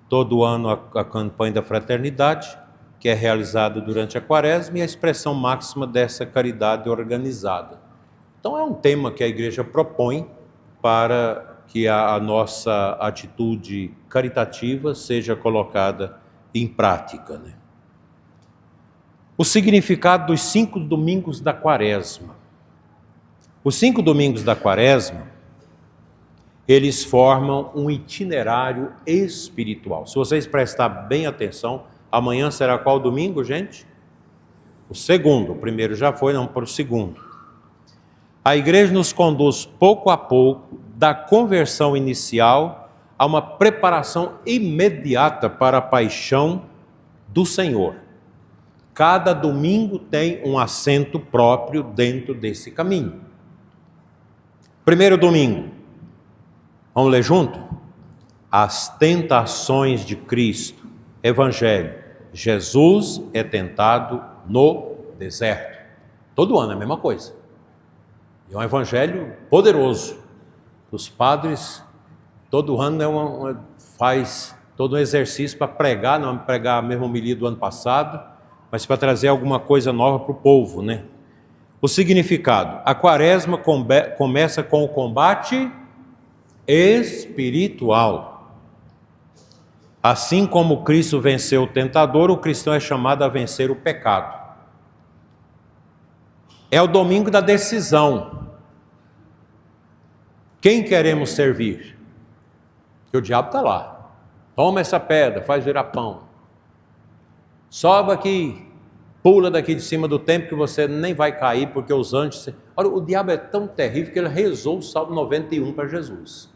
todo ano a campanha da fraternidade, que é realizada durante a quaresma, e a expressão máxima dessa caridade organizada. Então é um tema que a igreja propõe para que a nossa atitude caritativa seja colocada em prática, né? O significado dos 5 domingos da quaresma. Os 5 domingos da quaresma, eles formam um itinerário espiritual. Se vocês prestarem bem atenção, amanhã será qual domingo, gente? O segundo. O primeiro já foi, não para o segundo. A igreja nos conduz pouco a pouco da conversão inicial a uma preparação imediata para a paixão do Senhor. Cada domingo tem um assento próprio dentro desse caminho. Primeiro domingo. Vamos ler junto? As tentações de Cristo. Evangelho. Jesus é tentado no deserto. Todo ano é a mesma coisa. É um evangelho poderoso. Os padres, todo ano faz todo um exercício para pregar, não pregar a mesma homilia do ano passado, mas para trazer alguma coisa nova para o povo, né? O significado. A quaresma começa com o combate espiritual. Assim como Cristo venceu o tentador, o cristão é chamado a vencer o pecado. É o domingo da decisão. Quem queremos servir? Porque o diabo está lá. Toma essa pedra, faz virar pão. Sobe aqui, pula daqui de cima do templo que você nem vai cair, porque os anjos... Olha, o diabo é tão terrível que ele rezou o Salmo 91 para Jesus.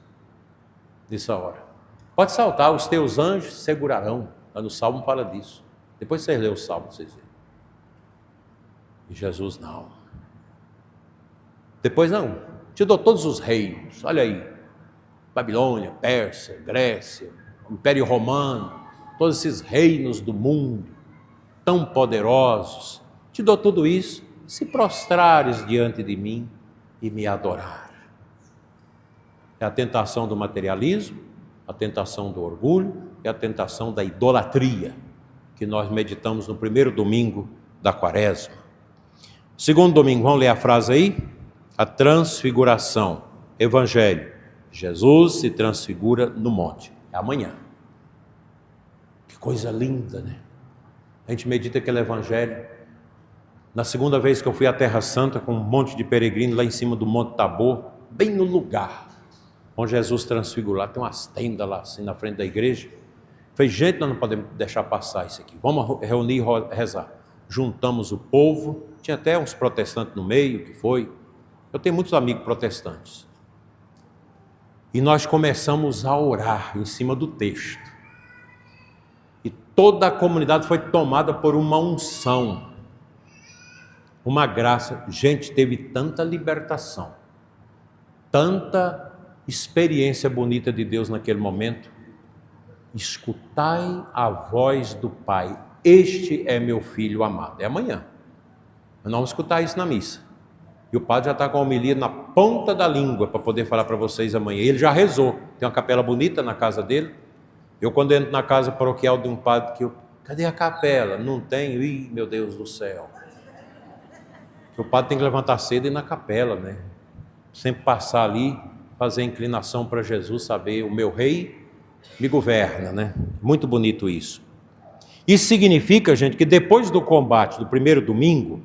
Nessa hora. Pode saltar, os teus anjos segurarão. Lá no Salmo fala disso. Depois vocês lêem o Salmo, vocês verem. E Jesus não. Depois não, te dou todos os reinos, olha aí, Babilônia, Pérsia, Grécia, Império Romano, todos esses reinos do mundo, tão poderosos, te dou tudo isso, se prostrares diante de mim e me adorar. É a tentação do materialismo, a tentação do orgulho e a tentação da idolatria, que nós meditamos no primeiro domingo da Quaresma. Segundo domingo, vamos ler a frase aí? A transfiguração, Evangelho. Jesus se transfigura no monte. É amanhã. Que coisa linda, né? A gente medita aquele Evangelho. Na segunda vez que eu fui à Terra Santa com um monte de peregrinos lá em cima do Monte Tabor, bem no lugar onde Jesus transfigurou, lá tem umas tendas lá assim na frente da igreja. Falei, gente, nós não podemos deixar passar isso aqui. Vamos reunir e rezar. Juntamos o povo, tinha até uns protestantes no meio, que foi. Eu tenho muitos amigos protestantes. E nós começamos a orar em cima do texto. E toda a comunidade foi tomada por uma unção, uma graça. Gente, teve tanta libertação, tanta experiência bonita de Deus naquele momento. Escutai a voz do Pai, este é meu filho amado. É amanhã. Nós vamos escutar isso na missa. E o padre já está com a homilia na ponta da língua para poder falar para vocês amanhã. Ele já rezou. Tem uma capela bonita na casa dele. Eu, quando entro na casa paroquial de um padre, cadê a capela? Não tenho. Ih, meu Deus do céu. O padre tem que levantar cedo e ir na capela, né? Sempre passar ali, fazer a inclinação para Jesus, saber o meu rei me governa, né? Muito bonito isso. Isso significa, gente, que depois do combate do primeiro domingo,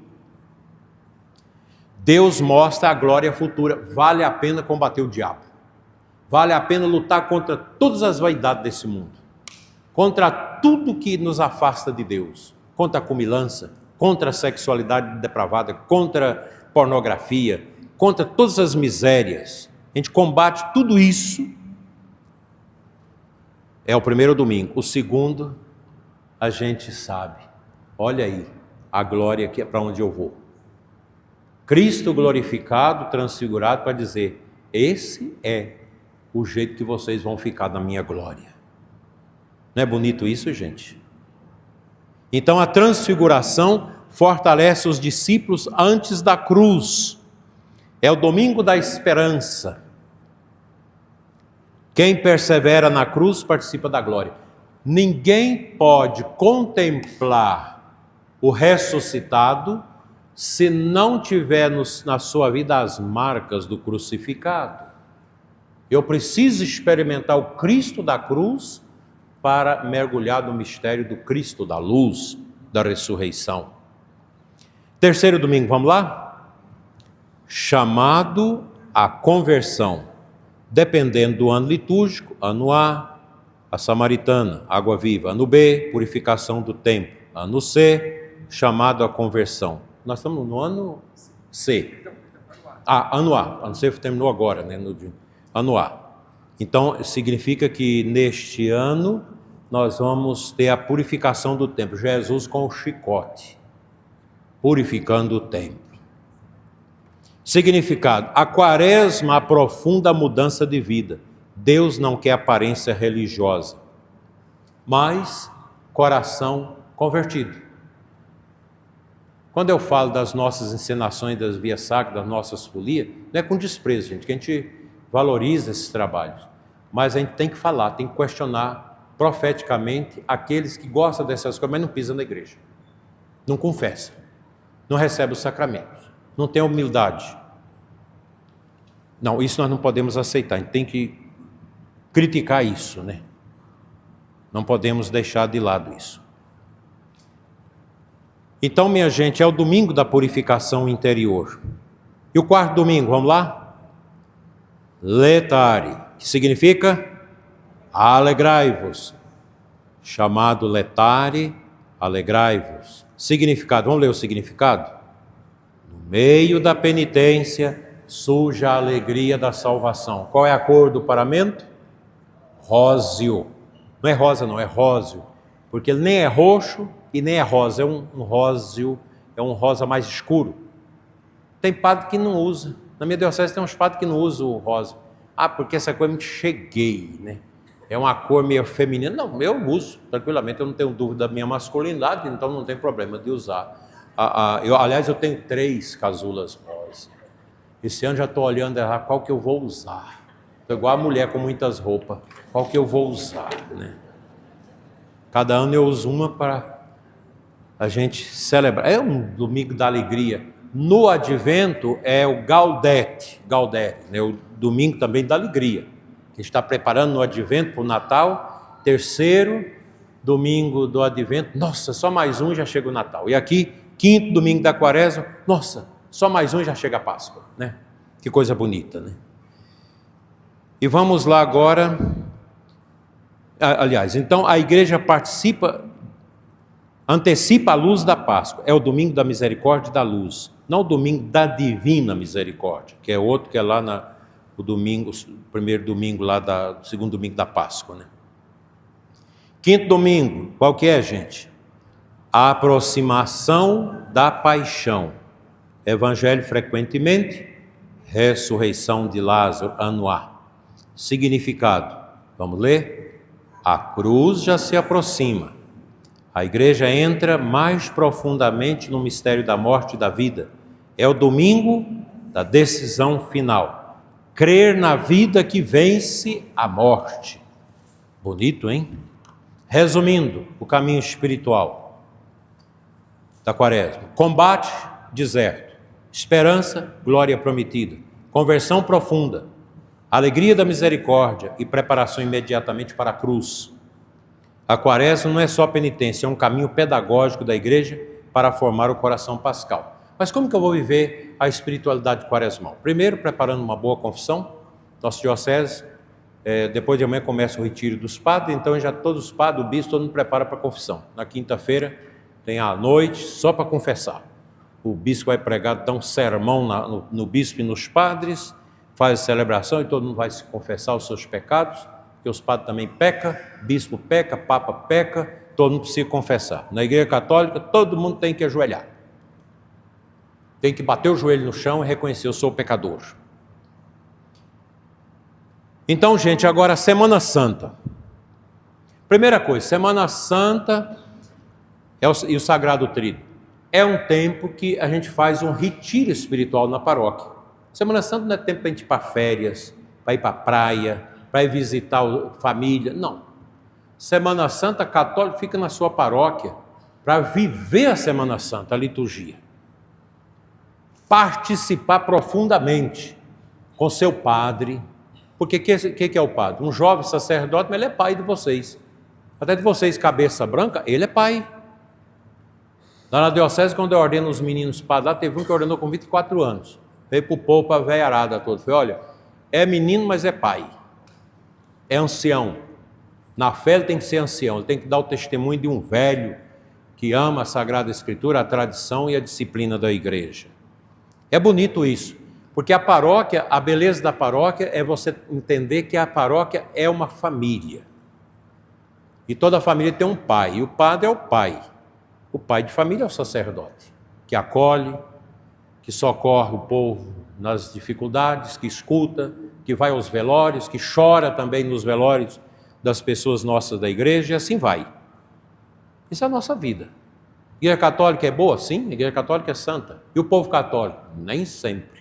Deus mostra a glória futura. Vale a pena combater o diabo. Vale a pena lutar contra todas as vaidades desse mundo. Contra tudo que nos afasta de Deus. Contra a comilança, contra a sexualidade depravada, contra a pornografia, contra todas as misérias. A gente combate tudo isso. É o primeiro domingo. O segundo, a gente sabe. Olha aí, a glória que é para onde eu vou. Cristo glorificado, transfigurado, para dizer, esse é o jeito que vocês vão ficar na minha glória. Não é bonito isso, gente? Então a transfiguração fortalece os discípulos antes da cruz. É o domingo da esperança. Quem persevera na cruz participa da glória. Ninguém pode contemplar o ressuscitado se não tiver na sua vida as marcas do crucificado. Eu preciso experimentar o Cristo da cruz para mergulhar no mistério do Cristo da luz, da ressurreição. Terceiro domingo, vamos lá? Chamado à conversão. Dependendo do ano litúrgico, ano A, a samaritana, água viva. Ano B, purificação do templo. Ano C, chamado à conversão. Nós estamos no ano C. Ano A. Ano C terminou agora, né? Ano A. Então, significa que neste ano nós vamos ter a purificação do templo. Jesus com o chicote, purificando o templo. Significado: a quaresma aprofunda a mudança de vida. Deus não quer aparência religiosa, mas coração convertido. Quando eu falo das nossas encenações das vias sacras, das nossas folias, não é com desprezo, gente, que a gente valoriza esses trabalhos. Mas a gente tem que falar, tem que questionar profeticamente aqueles que gostam dessas coisas, mas não pisam na igreja. Não confessa, não recebe os sacramentos, não tem humildade. Não, isso nós não podemos aceitar, a gente tem que criticar isso, né? Não podemos deixar de lado isso. Então, minha gente, é o domingo da purificação interior. E o quarto domingo, vamos lá? Letare, que significa alegrai-vos. Chamado letare, alegrai-vos. Significado, vamos ler o significado? No meio da penitência, surge a alegria da salvação. Qual é a cor do paramento? Róseo. Não é rosa não, é róseo. Porque ele nem é roxo e nem é rosa, é um róseo é um rosa mais escuro. Tem padre que não usa. Na minha diocese tem uns padres que não usam o rosa. Ah, porque essa cor é muito cheguei, né? É uma cor meio feminina. Não, eu uso tranquilamente, eu não tenho dúvida da minha masculinidade, então não tem problema de usar. Aliás, eu tenho 3 casulas rosa. Esse ano já estou olhando qual que eu vou usar. Estou igual a mulher com muitas roupas. Qual que eu vou usar, né? Cada ano eu uso uma para a gente celebrar. É um domingo da alegria. No Advento é o Gaudete, né? O domingo também da alegria. A gente está preparando no Advento para o Natal, 3º domingo do Advento, nossa, só mais um já chega o Natal. E aqui, 5º domingo da Quaresma, nossa, só mais um já chega a Páscoa, né? Que coisa bonita, né? E vamos lá agora. Aliás, então a igreja antecipa a luz da Páscoa. É o domingo da misericórdia e da luz, não o domingo da divina misericórdia, que é outro que é lá o primeiro domingo lá do segundo domingo da Páscoa, né? 5º domingo, qual que é, gente? A aproximação da paixão. Evangelho frequentemente, ressurreição de Lázaro, ano A. Significado, vamos ler? A cruz já se aproxima. A igreja entra mais profundamente no mistério da morte e da vida. É o domingo da decisão final. Crer na vida que vence a morte. Bonito, hein? Resumindo, o caminho espiritual da Quaresma. Combate, deserto. Esperança, glória prometida. Conversão profunda. Alegria da misericórdia e preparação imediatamente para a cruz. A Quaresma não é só penitência, é um caminho pedagógico da igreja para formar o coração pascal. Mas como que eu vou viver a espiritualidade quaresmal? Primeiro, preparando uma boa confissão. Nossa diocese, depois de amanhã começa o retiro dos padres, então já todos os padres, o bispo, todo mundo prepara para a confissão. Na quinta-feira tem a noite só para confessar. O bispo vai pregar, dá um sermão no bispo e nos padres, faz a celebração e todo mundo vai se confessar os seus pecados, porque os padres também pecam, bispo peca, papa peca, todo mundo precisa confessar. Na igreja católica, todo mundo tem que ajoelhar. Tem que bater o joelho no chão e reconhecer: eu sou pecador. Então, gente, agora Semana Santa. Primeira coisa, Semana Santa e o Sagrado Tríduo. É um tempo que a gente faz um retiro espiritual na paróquia. Semana Santa não é tempo para a gente ir para férias, para ir para a praia, para ir visitar a família. Não. Semana Santa, católico fica na sua paróquia para viver a Semana Santa, a liturgia. Participar profundamente com seu padre. Porque o que é o padre? Um jovem sacerdote, mas ele é pai de vocês. Até de vocês, cabeça branca, ele é pai. Lá na diocese, quando eu ordeno os meninos padres lá, teve um que ordenou com 24 anos. Veio para o povo, para a velharada toda. Falei: olha, é menino, mas é pai. É ancião. Na fé ele tem que ser ancião. Ele tem que dar o testemunho de um velho que ama a Sagrada Escritura, a tradição e a disciplina da igreja. É bonito isso. Porque a paróquia, a beleza da paróquia é você entender que a paróquia é uma família. E toda família tem um pai, e o padre é o pai. O pai de família é o sacerdote, que acolhe, que socorre o povo nas dificuldades, que escuta, que vai aos velórios, que chora também nos velórios das pessoas nossas da igreja, e assim vai. Isso é a nossa vida. A igreja católica é boa? Sim, a igreja católica é santa. E o povo católico? Nem sempre.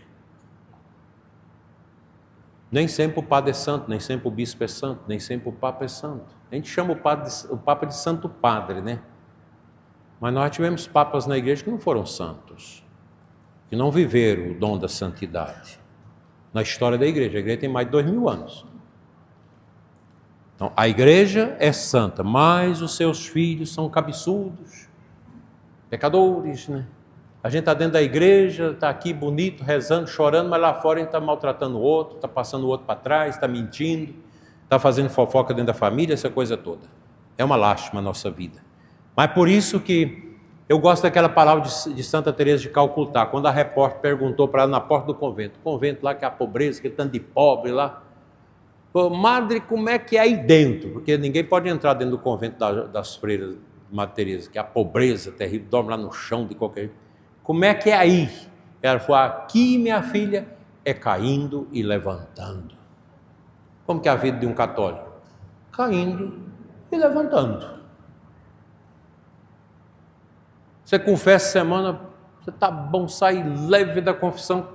Nem sempre o padre é santo, nem sempre o bispo é santo, nem sempre o papa é santo. A gente chama o papa de santo padre, né? Mas nós tivemos papas na igreja que não foram santos, que não viveram o dom da santidade. Na história da igreja, a igreja tem mais de 2000 anos. Então, a igreja é santa, mas os seus filhos são cabeçudos, pecadores, né? A gente está dentro da igreja, está aqui bonito, rezando, chorando, mas lá fora a gente está maltratando o outro, está passando o outro para trás, está mentindo, está fazendo fofoca dentro da família, essa coisa toda. É uma lástima a nossa vida. Mas por isso que eu gosto daquela palavra de Santa Teresa de Calcutá, quando a repórter perguntou para ela na porta do convento, lá que é a pobreza, que é tanto de pobre lá. Madre, como é que é aí dentro? Porque ninguém pode entrar dentro do convento das freiras de Madre Teresa, que é a pobreza terrível, dorme lá no chão de qualquer jeito. Como é que é aí? Ela falou, aqui, minha filha, é caindo e levantando. Como que é a vida de um católico? Caindo e levantando. Você confessa semana, você está bom, sai leve da confissão,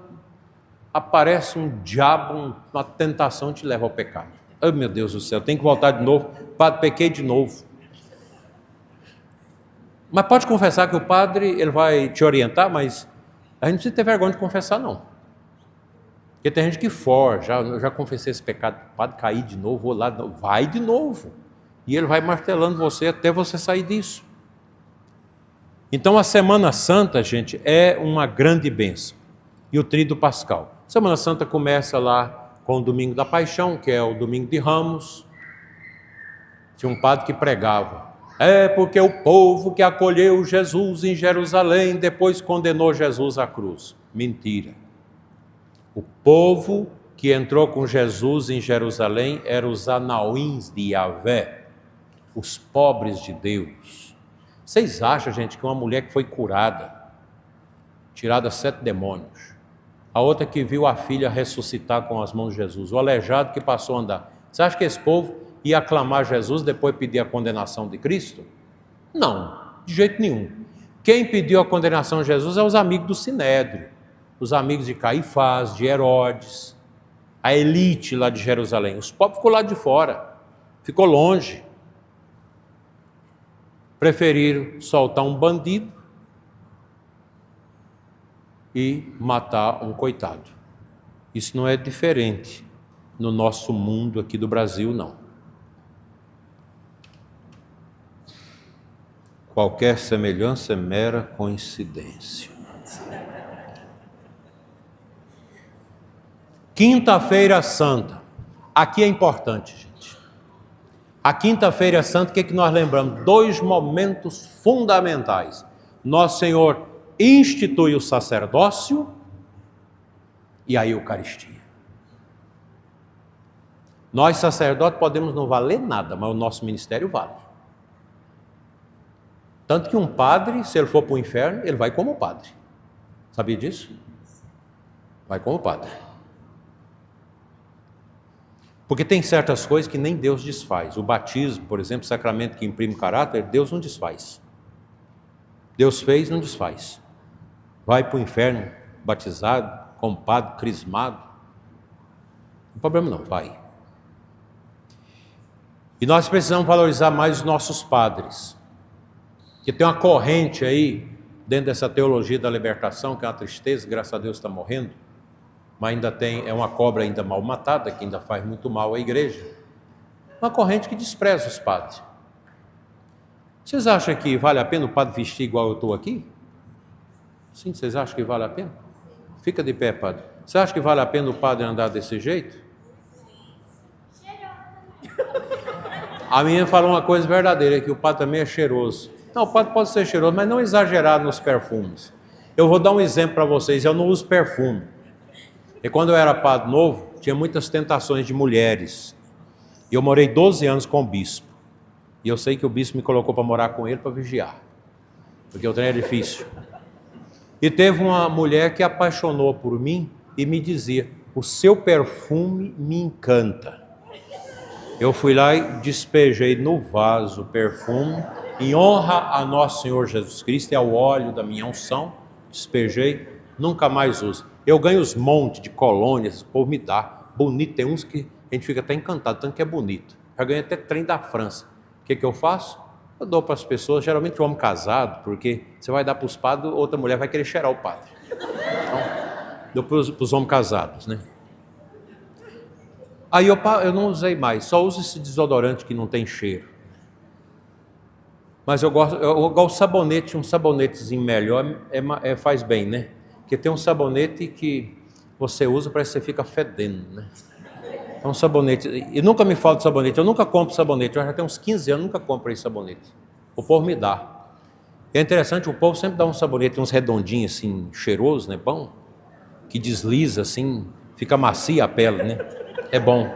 aparece um diabo, uma tentação te leva ao pecado. Oh, meu Deus do céu, tem que voltar de novo. Padre, pequei de novo. Mas pode confessar que o padre ele vai te orientar, mas a gente não precisa ter vergonha de confessar, não. Porque tem gente que foge, eu já confessei esse pecado, padre, cair de novo, vou lá, vai de novo. E ele vai martelando você até você sair disso. Então a Semana Santa, gente, é uma grande bênção. E o Tríduo Pascal. Semana Santa começa lá com o Domingo da Paixão, que é o Domingo de Ramos. Tinha um padre que pregava. É porque o povo que acolheu Jesus em Jerusalém depois condenou Jesus à cruz. Mentira. O povo que entrou com Jesus em Jerusalém eram os anauins de Yahvé, os pobres de Deus. Vocês acham, gente, que uma mulher que foi curada, tirada 7 demônios, a outra que viu a filha ressuscitar com as mãos de Jesus, o aleijado que passou a andar, você acha que esse povo ia aclamar Jesus depois pedir a condenação de Cristo? Não, de jeito nenhum. Quem pediu a condenação de Jesus é os amigos do Sinédrio, os amigos de Caifás, de Herodes, a elite lá de Jerusalém. Os pobres ficou lá de fora, ficou longe. Preferiram soltar um bandido e matar um coitado. Isso não é diferente no nosso mundo aqui do Brasil, não. Qualquer semelhança é mera coincidência. Quinta-feira Santa. Aqui é importante, gente. A Quinta-feira Santa, o que nós lembramos? 2 momentos fundamentais. Nosso Senhor institui o sacerdócio e a Eucaristia. Nós, sacerdotes, podemos não valer nada, mas o nosso ministério vale. Tanto que um padre, se ele for para o inferno, ele vai como padre. Sabia disso? Vai como padre. Porque tem certas coisas que nem Deus desfaz. O batismo, por exemplo, sacramento que imprime caráter, Deus não desfaz. Deus fez, não desfaz. Vai para o inferno batizado, como padre, crismado. Não tem problema não, vai. E nós precisamos valorizar mais os nossos padres. Porque tem uma corrente aí, dentro dessa teologia da libertação, que é uma tristeza, graças a Deus está morrendo, mas ainda é uma cobra ainda mal matada, que ainda faz muito mal à igreja. Uma corrente que despreza os padres. Vocês acham que vale a pena o padre vestir igual eu estou aqui? Sim, vocês acham que vale a pena? Fica de pé, padre. Você acha que vale a pena o padre andar desse jeito? A menina falou uma coisa verdadeira, que o padre também é cheiroso. Não, o padre pode ser cheiroso, mas não exagerar nos perfumes. Eu vou dar um exemplo para vocês, eu não uso perfume. E quando eu era padre novo, tinha muitas tentações de mulheres. E eu morei 12 anos com o bispo. E eu sei que o bispo me colocou para morar com ele para vigiar. Porque o trem é difícil. E teve uma mulher que apaixonou por mim e me dizia, o seu perfume me encanta. Eu fui lá e despejei no vaso o perfume, em honra a nosso Senhor Jesus Cristo, é o óleo da minha unção, despejei, nunca mais uso. Eu ganho os montes de colônias, o povo me dá, bonito, tem uns que a gente fica até encantado, tanto que é bonito. Já ganhei até trem da França. O que eu faço? Eu dou para as pessoas, geralmente o homem casado, porque você vai dar para os padres, outra mulher vai querer cheirar o padre. Então, dou para os homens casados, né? Aí eu não usei mais, só uso esse desodorante que não tem cheiro. Mas eu gosto sabonete, um sabonetezinho melhor faz bem, né? Porque tem um sabonete que você usa, parece que você fica fedendo, né? É um sabonete, e nunca me falta sabonete, eu nunca compro sabonete, eu já tenho uns 15 anos, nunca comprei sabonete. O povo me dá. E é interessante, o povo sempre dá um sabonete, uns redondinhos assim, cheirosos, né? Bom, que desliza assim, fica macia a pele, né? É bom.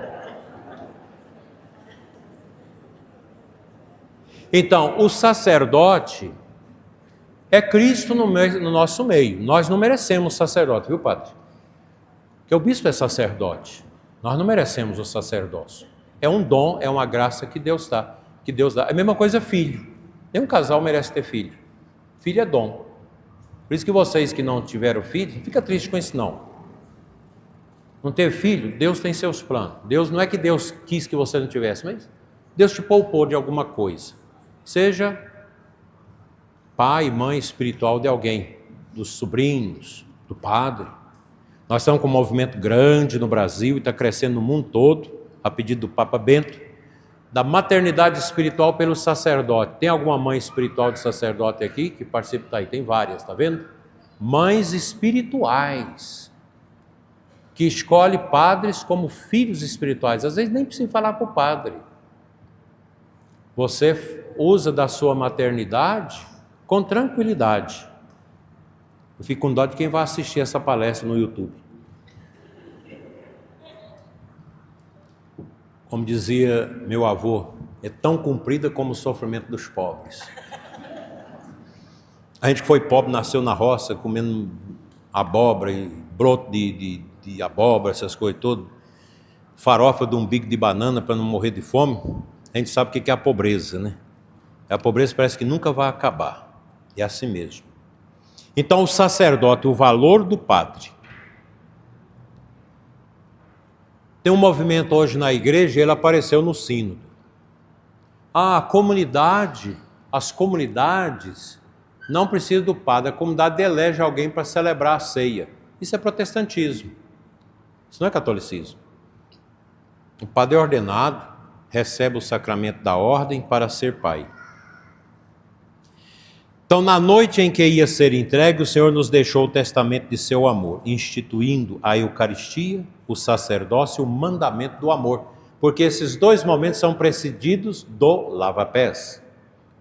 Então, o sacerdote É Cristo no nosso meio. Nós não merecemos sacerdote, viu, padre? Porque o bispo é sacerdote. Nós não merecemos o sacerdócio. É um dom, é uma graça que Deus dá. É a mesma coisa filho. Nenhum casal merece ter filho. Filho é dom. Por isso que vocês que não tiveram filho, não fica triste com isso não. Não ter filho, Deus tem seus planos. Deus não é que Deus quis que você não tivesse, mas Deus te poupou de alguma coisa. Seja pai, mãe espiritual de alguém, dos sobrinhos, do padre. Nós estamos com um movimento grande no Brasil e está crescendo no mundo todo, a pedido do Papa Bento, da maternidade espiritual pelo sacerdote. Tem alguma mãe espiritual de sacerdote aqui que participa? Tá aí, tem várias, está vendo? Mães espirituais, que escolhe padres como filhos espirituais. Às vezes nem precisa falar para o padre. Você usa da sua maternidade com tranquilidade. Eu fico com dó de quem vai assistir essa palestra no YouTube. Como dizia meu avô, é tão comprida como o sofrimento dos pobres. A gente que foi pobre, nasceu na roça, comendo abóbora e broto de abóbora, essas coisas todas, farofa de um bico de banana para não morrer de fome, a gente sabe o que é a pobreza, né? A pobreza parece que nunca vai acabar. É assim mesmo. Então o sacerdote, o valor do padre. Tem um movimento hoje na igreja, ele apareceu no sínodo. As comunidades não precisam do padre, a comunidade elege alguém para celebrar a ceia. Isso é protestantismo. Isso não é catolicismo. O padre é ordenado, recebe o sacramento da ordem para ser pai. Então, na noite em que ia ser entregue, o Senhor nos deixou o testamento de seu amor, instituindo a Eucaristia, o sacerdócio e o mandamento do amor, porque esses dois momentos são precedidos do lava-pés.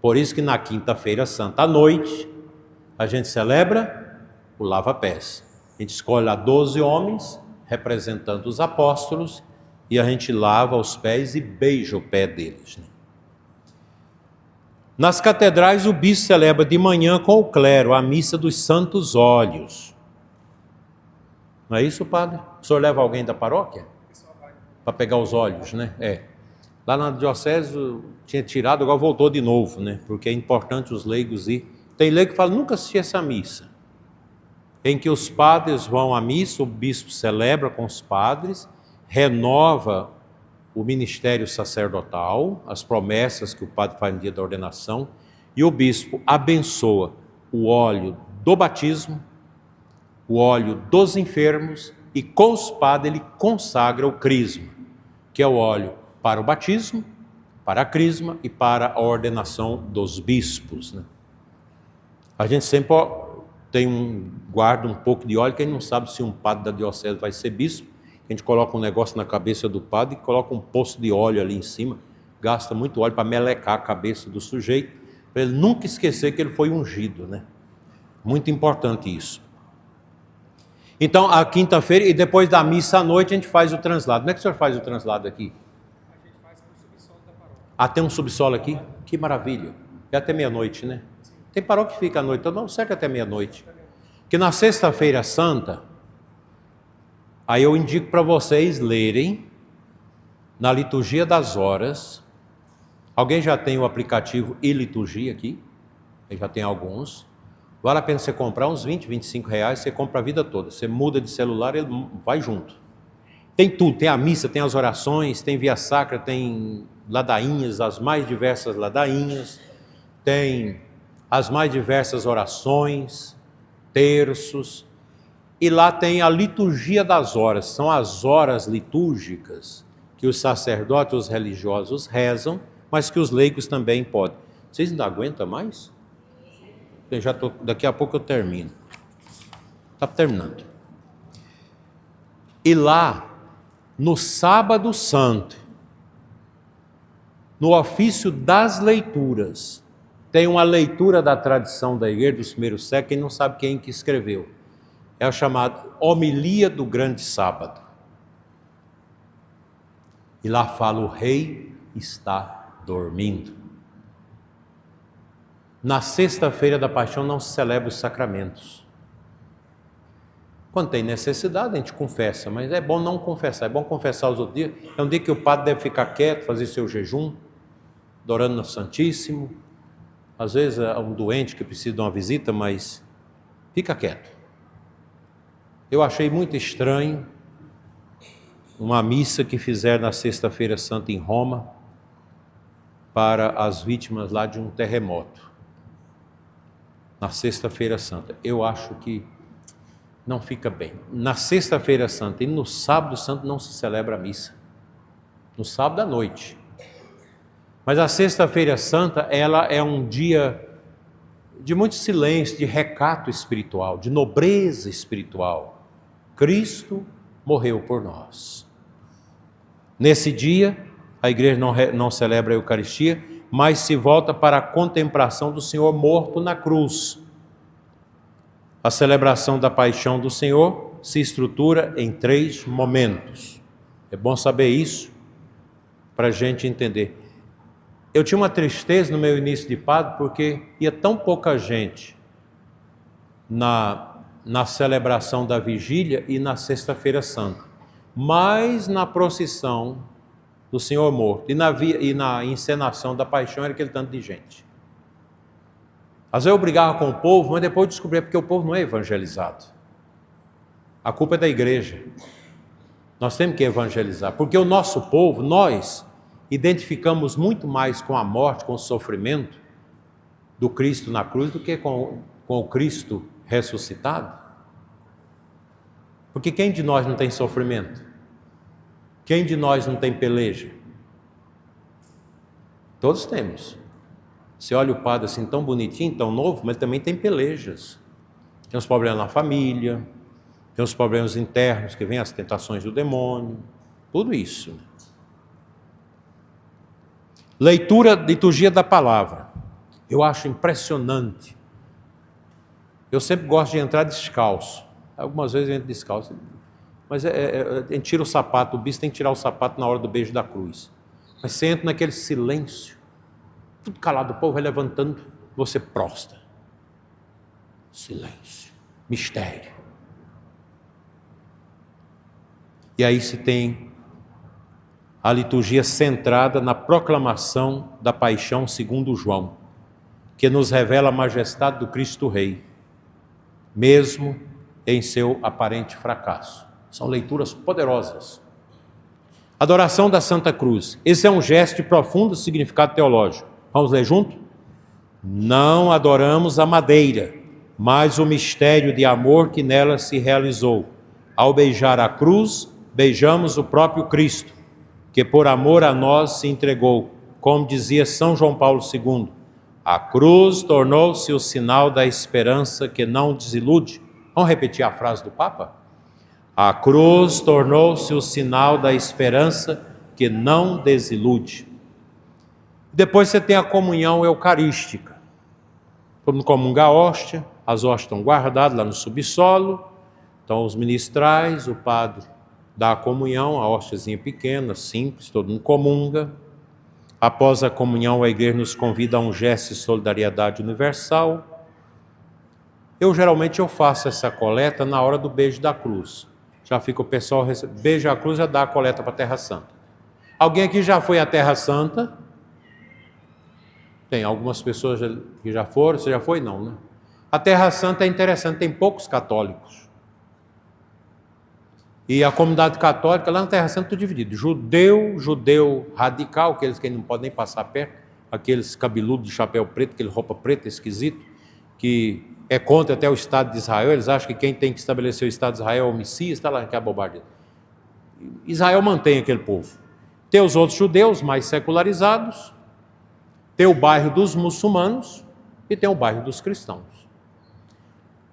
Por isso que na quinta-feira santa à noite, a gente celebra o lava-pés. A gente escolhe lá 12 homens, representando os apóstolos, e a gente lava os pés e beija o pé deles, né? Nas catedrais, o bispo celebra de manhã com o clero a missa dos santos óleos. Não é isso, padre? O senhor leva alguém da paróquia? Para pegar os óleos, né? Lá na diocese tinha tirado, agora voltou de novo, né? Porque é importante os leigos ir. Tem leigo que fala, nunca assisti essa missa. Em que os padres vão à missa, o bispo celebra com os padres, renova o ministério sacerdotal, as promessas que o padre faz no dia da ordenação, e o bispo abençoa o óleo do batismo, o óleo dos enfermos, e com os padres ele consagra o crisma, que é o óleo para o batismo, para a crisma e para a ordenação dos bispos, né? A gente sempre guarda um pouco de óleo, que a gente não sabe se um padre da diocese vai ser bispo. A gente coloca um negócio na cabeça do padre e coloca um poço de óleo ali em cima, gasta muito óleo para melecar a cabeça do sujeito, para ele nunca esquecer que ele foi ungido, né? Muito importante isso. Então, a quinta-feira, e depois da missa à noite, a gente faz o translado. Como é que o senhor faz o translado aqui? A gente faz no subsolo da paróquia. Tem um subsolo aqui? Que maravilha. É até meia-noite, né? Tem paróquia que fica à noite, então não cerca até meia-noite. Que na sexta-feira santa, aí eu indico para vocês lerem na liturgia das horas. Alguém já tem o aplicativo e-liturgia aqui? Eu já tem alguns. Vale a pena você comprar uns 20, 25 reais, você compra a vida toda. Você muda de celular, ele vai junto. Tem tudo, tem a missa, tem as orações, tem via sacra, tem ladainhas, as mais diversas ladainhas, tem as mais diversas orações, terços. E lá tem a liturgia das horas, são as horas litúrgicas que os sacerdotes, os religiosos rezam, mas que os leigos também podem. Vocês ainda aguentam mais? Daqui a pouco eu termino. Está terminando. E lá, no sábado santo, no ofício das leituras, tem uma leitura da tradição da igreja dos primeiros séculos, quem não sabe quem que escreveu. É a chamada homilia do grande sábado. E lá fala, o rei está dormindo. Na sexta-feira da paixão não se celebra os sacramentos. Quando tem necessidade, a gente confessa, mas é bom não confessar, é bom confessar os outros dias. É um dia que o padre deve ficar quieto, fazer seu jejum, adorando no Santíssimo. Às vezes é um doente que precisa de uma visita, mas fica quieto. Eu achei muito estranho uma missa que fizeram na Sexta-feira Santa em Roma para as vítimas lá de um terremoto. Na Sexta-feira Santa. Eu acho que não fica bem. Na Sexta-feira Santa e no Sábado Santo não se celebra a missa. No sábado à noite. Mas a Sexta-feira Santa, ela é um dia de muito silêncio, de recato espiritual, de nobreza espiritual. Cristo morreu por nós. Nesse dia, a igreja não celebra a Eucaristia, mas se volta para a contemplação do Senhor morto na cruz. A celebração da paixão do Senhor se estrutura em 3 momentos. É bom saber isso para a gente entender. Eu tinha uma tristeza no meu início de padre, porque ia tão pouca gente na celebração da vigília e na Sexta-feira Santa, mas na procissão do Senhor morto e na encenação da paixão era aquele tanto de gente. Às vezes eu brigava com o povo, mas depois eu descobri porque o povo não é evangelizado. A culpa é da igreja. Nós temos que evangelizar, porque o nosso povo, nós identificamos muito mais com a morte, com o sofrimento do Cristo na cruz do que com o Cristo ressuscitado. Porque quem de nós não tem sofrimento? Quem de nós não tem peleja? Todos temos. Você olha o padre assim tão bonitinho, tão novo, mas também tem pelejas. Tem os problemas na família, tem os problemas internos que vêm as tentações do demônio, tudo isso. Leitura, liturgia da palavra. Eu acho impressionante. Eu sempre gosto de entrar descalço. Algumas vezes eu entro descalço. Mas a gente tira o sapato, o bispo tem que tirar o sapato na hora do beijo da cruz. Mas você entra naquele silêncio, tudo calado, o povo vai levantando, você prostra. Silêncio, mistério. E aí se tem a liturgia centrada na proclamação da paixão segundo João, que nos revela a majestade do Cristo Rei, mesmo em seu aparente fracasso. São leituras poderosas. Adoração da Santa Cruz. Esse é um gesto de profundo significado teológico. Vamos ler junto? Não adoramos a madeira, mas o mistério de amor que nela se realizou. Ao beijar a cruz, beijamos o próprio Cristo, que por amor a nós se entregou. Como dizia São João Paulo II, a cruz tornou-se o sinal da esperança que não desilude. Vamos repetir a frase do Papa? A cruz tornou-se o sinal da esperança que não desilude. Depois você tem a comunhão eucarística. Todo mundo comunga a hóstia, as hóstias estão guardadas lá no subsolo, então os ministrais, o padre dá a comunhão, a hóstiazinha pequena, simples, todo mundo comunga. Após a comunhão, a igreja nos convida a um gesto de solidariedade universal. Geralmente eu faço essa coleta na hora do beijo da cruz. Já fica o pessoal, beija a cruz, já dá a coleta para a Terra Santa. Alguém aqui já foi à Terra Santa? Tem algumas pessoas que já foram, você já foi? Não, né? A Terra Santa é interessante, tem poucos católicos. E a comunidade católica lá na Terra Santa está dividida. Judeu radical, aqueles que não podem nem passar perto, aqueles cabeludos de chapéu preto, aquele roupa preta esquisito, que é contra até o Estado de Israel. Eles acham que quem tem que estabelecer o Estado de Israel é o Messias, está lá que é a bobagem. Israel mantém aquele povo. Tem os outros judeus mais secularizados, tem o bairro dos muçulmanos e tem o bairro dos cristãos.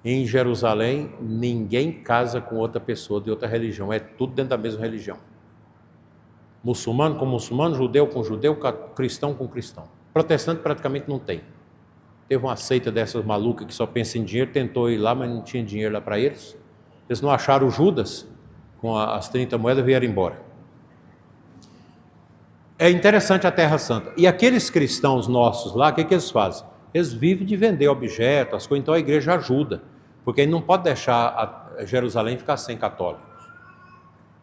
Em Jerusalém, ninguém casa com outra pessoa de outra religião, é tudo dentro da mesma religião. Muçulmano com muçulmano, judeu com judeu, cristão com cristão. Protestante praticamente não tem. Teve uma seita dessas malucas que só pensa em dinheiro, tentou ir lá, mas não tinha dinheiro lá para eles. Eles não acharam o Judas, com as 30 moedas, vieram embora. É interessante a Terra Santa. E aqueles cristãos nossos lá, o que eles fazem? Eles vivem de vender objetos, as coisas, então a igreja ajuda, porque ele não pode deixar a Jerusalém ficar sem católicos.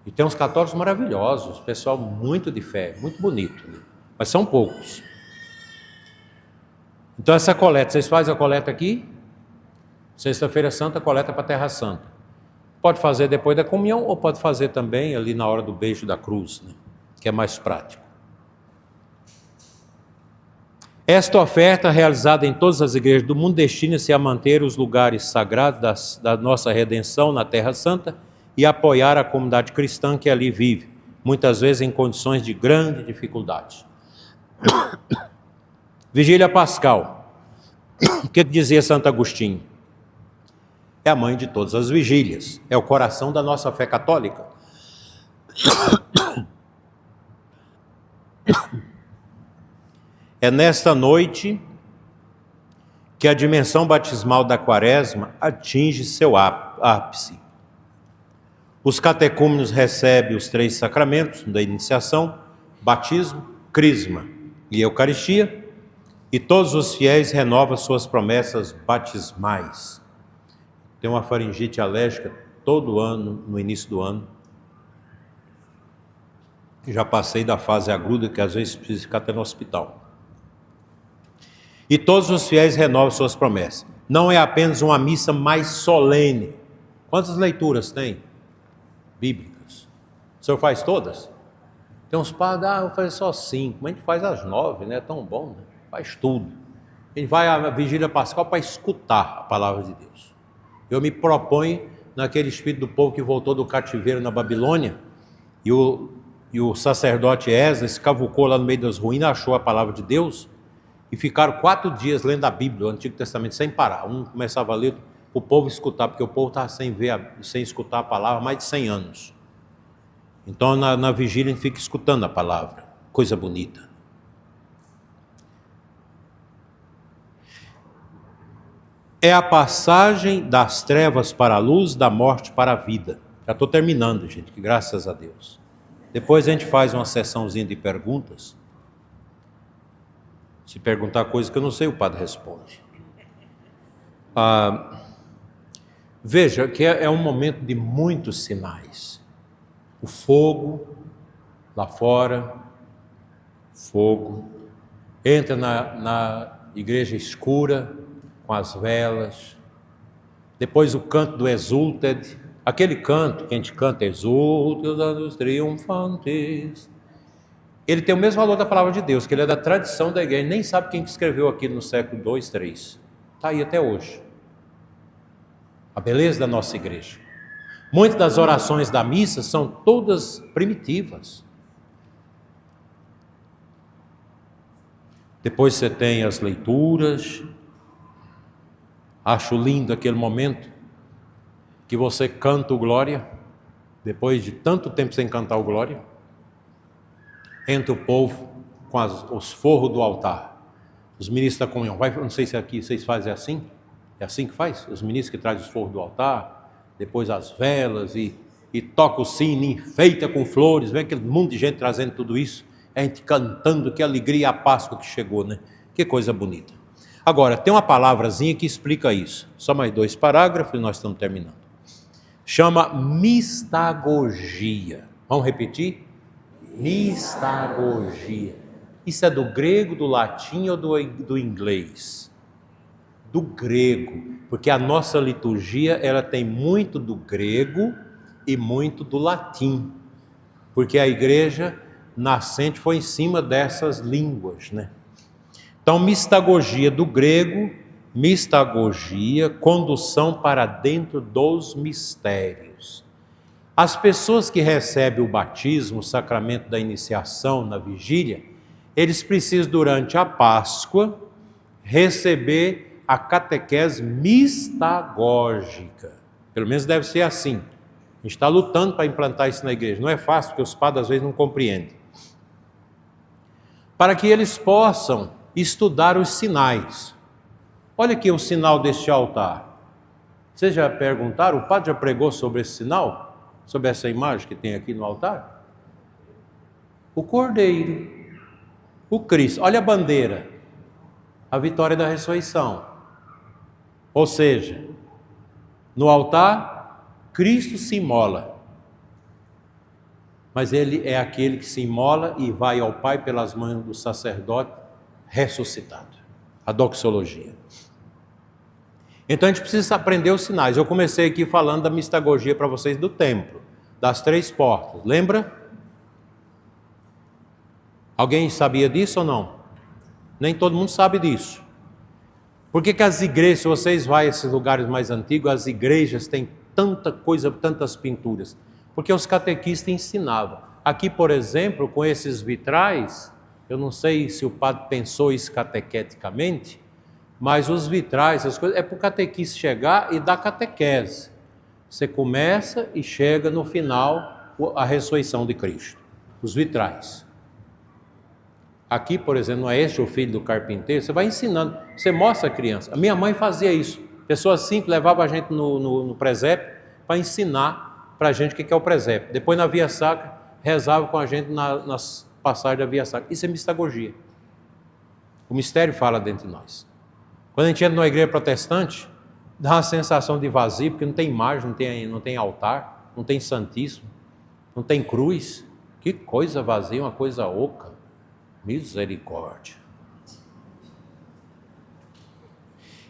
E tem uns católicos maravilhosos, pessoal muito de fé, muito bonito, né? Mas são poucos. Então essa coleta, vocês fazem a coleta aqui, Sexta-feira Santa, coleta para a Terra Santa. Pode fazer depois da comunhão ou pode fazer também ali na hora do beijo da cruz, né? Que é mais prático. Esta oferta, realizada em todas as igrejas do mundo, destina-se a manter os lugares sagrados da nossa redenção na Terra Santa e apoiar a comunidade cristã que ali vive, muitas vezes em condições de grande dificuldade. Vigília Pascal. O que dizia Santo Agostinho? É a mãe de todas as vigílias, é o coração da nossa fé católica. É nesta noite que a dimensão batismal da Quaresma atinge seu ápice. Os catecúmenos recebem os 3 sacramentos da iniciação, batismo, crisma e Eucaristia, e todos os fiéis renovam suas promessas batismais. Tem uma faringite alérgica todo ano, no início do ano. Já passei da fase aguda, que às vezes precisa ficar até no hospital. E todos os fiéis renovam suas promessas. Não é apenas uma missa mais solene. Quantas leituras tem? Bíblicas. O senhor faz todas? Tem uns padres, eu vou fazer só 5, mas a gente faz as 9, né? É tão bom, né? Faz tudo. A gente vai à Vigília Pascal para escutar a palavra de Deus. Eu me proponho naquele espírito do povo que voltou do cativeiro na Babilônia, e o sacerdote Esdras escavucou lá no meio das ruínas, achou a palavra de Deus, e ficaram 4 dias lendo a Bíblia, o Antigo Testamento, sem parar. Um começava a ler, o povo escutar, porque o povo estava sem escutar a palavra há mais de 100 anos. Então na vigília a gente fica escutando a palavra, coisa bonita. É a passagem das trevas para a luz, da morte para a vida. Já estou terminando, gente, que graças a Deus. Depois a gente faz uma sessãozinha de perguntas. Se perguntar coisa que eu não sei, o padre responde. Veja que é um momento de muitos sinais. O fogo lá fora, fogo. Entra na igreja escura, com as velas. Depois o canto do Exulted, aquele canto que a gente canta, Exulte os anos triunfantes. Ele tem o mesmo valor da palavra de Deus, que ele é da tradição da igreja. Nem sabe quem escreveu aquilo no século 2, 3. Está aí até hoje. A beleza da nossa igreja. Muitas das orações da missa são todas primitivas. Depois você tem as leituras. Acho lindo aquele momento que você canta o Glória, depois de tanto tempo sem cantar o Glória. Entra o povo com os forros do altar. Os ministros da comunhão. Não sei se aqui vocês fazem assim. É assim que faz? Os ministros que trazem os forros do altar, depois as velas e toca o sino, enfeita com flores. Vem aquele monte de gente trazendo tudo isso. A gente cantando, que alegria a Páscoa que chegou, né? Que coisa bonita. Agora, tem uma palavrazinha que explica isso. Só mais 2 parágrafos e nós estamos terminando. Chama mistagogia. Vamos repetir? Mistagogia. Isso é do grego, do latim ou do inglês? Do grego, porque a nossa liturgia ela tem muito do grego e muito do latim, porque a igreja nascente foi em cima dessas línguas, né? Então, mistagogia do grego, mistagogia, condução para dentro dos mistérios. As pessoas que recebem o batismo, o sacramento da iniciação na vigília, eles precisam, durante a Páscoa, receber a catequese mistagógica. Pelo menos deve ser assim. A gente está lutando para implantar isso na igreja. Não é fácil, porque os padres às vezes não compreendem. Para que eles possam estudar os sinais. Olha aqui o sinal deste altar. Vocês já perguntaram? O padre já pregou sobre esse sinal? Sobre essa imagem que tem aqui no altar? O Cordeiro, o Cristo. Olha a bandeira. A vitória da ressurreição. Ou seja, no altar, Cristo se imola. Mas Ele é aquele que se imola e vai ao Pai pelas mãos do sacerdote ressuscitado. A doxologia. Então a gente precisa aprender os sinais. Eu comecei aqui falando da mistagogia para vocês do templo, das 3 portas. Lembra? Alguém sabia disso ou não? Nem todo mundo sabe disso. Por que as igrejas, se vocês vão a esses lugares mais antigos, as igrejas têm tanta coisa, tantas pinturas? Porque os catequistas ensinavam. Aqui, por exemplo, com esses vitrais, eu não sei se o padre pensou isso catequeticamente, mas os vitrais, as coisas, é para o catequista chegar e dar catequese. Você começa e chega no final a ressurreição de Cristo. Os vitrais. Aqui, por exemplo, não é este o filho do carpinteiro? Você vai ensinando, você mostra a criança. A minha mãe fazia isso. Pessoa simples levava a gente no presépio para ensinar para a gente o que é o presépio. Depois na Via Sacra, rezava com a gente nas passagens da Via Sacra. Isso é mistagogia. O mistério fala dentro de nós. Quando a gente entra numa igreja protestante, dá uma sensação de vazio, porque não tem imagem, não tem altar, não tem santíssimo, não tem cruz. Que coisa vazia, uma coisa oca. Misericórdia.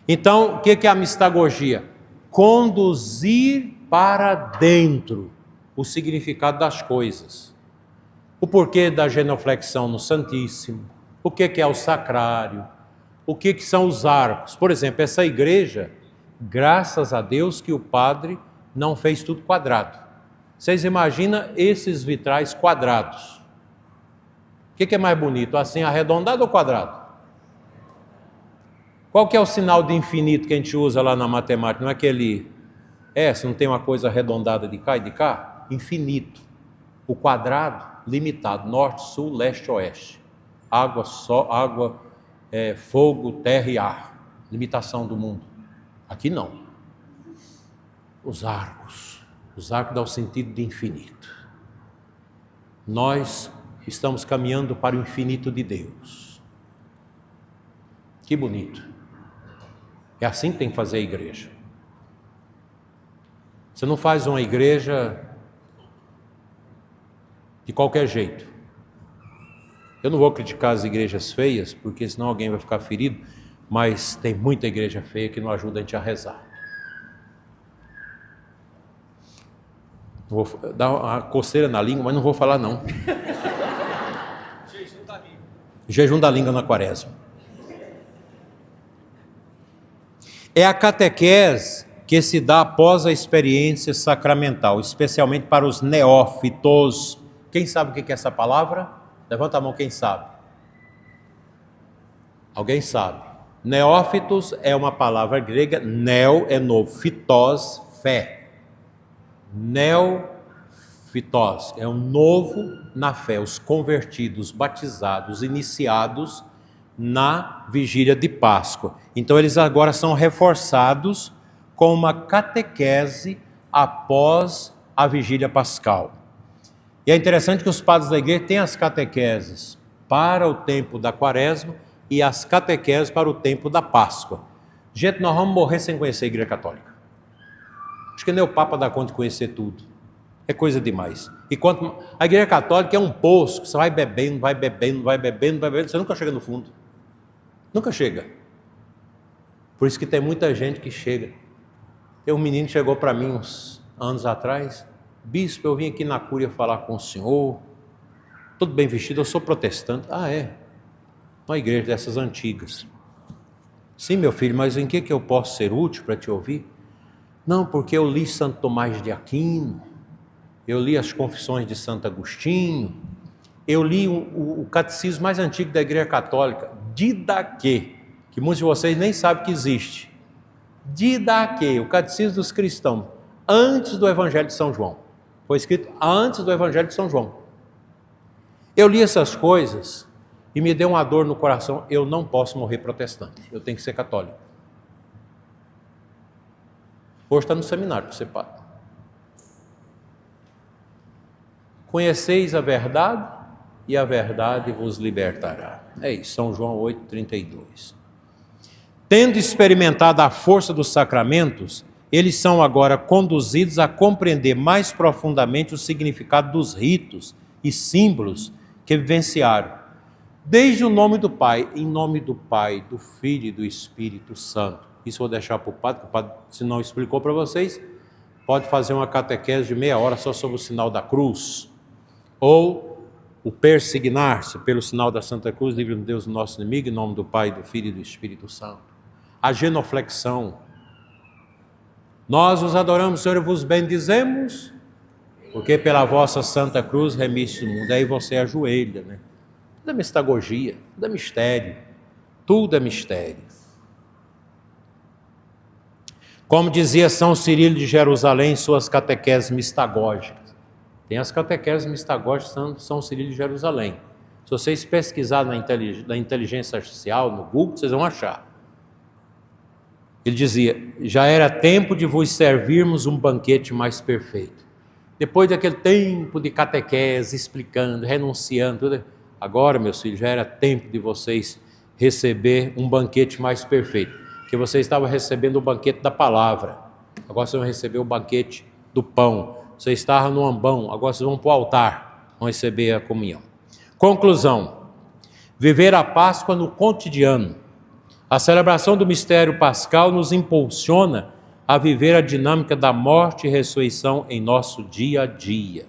Então, o que é a mistagogia? Conduzir para dentro o significado das coisas. O porquê da genuflexão no Santíssimo, o que é o sacrário, o que são os arcos. Por exemplo, essa igreja, graças a Deus que o padre não fez tudo quadrado. Vocês imaginam esses vitrais quadrados? O que é mais bonito, assim arredondado ou quadrado? Qual que é o sinal de infinito que a gente usa lá na matemática? Não é aquele, se não tem uma coisa arredondada de cá e de cá? Infinito. O quadrado, limitado, norte, sul, leste, oeste. Água, fogo, terra e ar. Limitação do mundo. Aqui não. Os arcos dão o sentido de infinito. Nós estamos caminhando para o infinito de Deus. Que bonito. É assim que tem que fazer a igreja. Você não faz uma igreja de qualquer jeito. Eu não vou criticar as igrejas feias, porque senão alguém vai ficar ferido, mas tem muita igreja feia que não ajuda a gente a rezar. Vou dar uma coceira na língua, mas não vou falar não. Jejum da língua na quaresma. É a catequese que se dá após a experiência sacramental, especialmente para os neófitos. Quem sabe o que é essa palavra? Levanta a mão quem sabe. Alguém sabe. Neófitos é uma palavra grega, neo é novo, fitos, fé. Neofitos é um novo na fé, os convertidos, batizados, iniciados na vigília de Páscoa. Então eles agora são reforçados com uma catequese após a vigília pascal. E é interessante que os padres da igreja têm as catequeses para o tempo da quaresma e as catequeses para o tempo da Páscoa. Gente, nós vamos morrer sem conhecer a igreja católica. Acho que nem o Papa dá conta de conhecer tudo. É coisa demais. E quanto a igreja católica é um poço que você vai bebendo, você nunca chega no fundo. Nunca chega. Por isso que tem muita gente que chega. Tem um menino que chegou para mim uns anos atrás. Bispo, eu vim aqui na Cúria falar com o senhor. Tudo bem vestido, eu sou protestante. Ah, é? Uma igreja dessas antigas. Sim, meu filho, mas em que eu posso ser útil para te ouvir? Não, porque eu li Santo Tomás de Aquino, eu li as Confissões de Santo Agostinho, eu li o catecismo mais antigo da Igreja Católica, Didaquê, que muitos de vocês nem sabem que existe. Didaquê, o catecismo dos cristãos, antes do Evangelho de São João. Foi escrito antes do Evangelho de São João. Eu li essas coisas e me deu uma dor no coração. Eu não posso morrer protestante, eu tenho que ser católico. Hoje está no seminário para ser padre. Conheceis a verdade e a verdade vos libertará. É isso, São João 8,32. Tendo experimentado a força dos sacramentos, eles são agora conduzidos a compreender mais profundamente o significado dos ritos e símbolos que vivenciaram. Desde o nome do Pai, em nome do Pai, do Filho e do Espírito Santo. Isso eu vou deixar para o padre, porque o padre, se não explicou para vocês, pode fazer uma catequese de meia hora só sobre o sinal da cruz. Ou o persignar-se pelo sinal da Santa Cruz, livre-nos Deus do nosso inimigo, em nome do Pai, do Filho e do Espírito Santo. A genuflexão. Nós os adoramos, Senhor, e vos bendizemos, porque pela vossa Santa Cruz remiste o mundo. Aí você ajoelha, né? Tudo é mistagogia, tudo é mistério. Tudo é mistério. Como dizia São Cirilo de Jerusalém em suas catequeses mistagógicas. Tem as catequeses mistagógicas de São Cirilo de Jerusalém. Se vocês pesquisarem na inteligência artificial, no Google, vocês vão achar. Ele dizia, já era tempo de vos servirmos um banquete mais perfeito. Depois daquele tempo de catequese, explicando, renunciando, tudo, agora, meus filhos, já era tempo de vocês receber um banquete mais perfeito. Porque vocês estavam recebendo o banquete da palavra. Agora vocês vão receber o banquete do pão. Vocês estavam no ambão, agora vocês vão para o altar, vão receber a comunhão. Conclusão. Viver a Páscoa no cotidiano. A celebração do mistério pascal nos impulsiona a viver a dinâmica da morte e ressurreição em nosso dia a dia.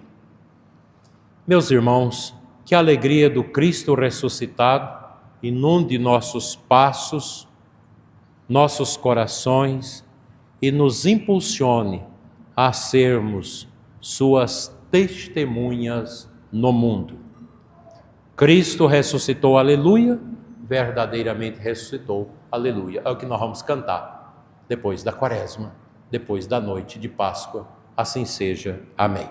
Meus irmãos, que a alegria do Cristo ressuscitado inunde nossos passos, nossos corações e nos impulsione a sermos suas testemunhas no mundo. Cristo ressuscitou, aleluia, verdadeiramente ressuscitou, aleluia. É o que nós vamos cantar depois da Quaresma, depois da noite de Páscoa. Assim seja. Amém.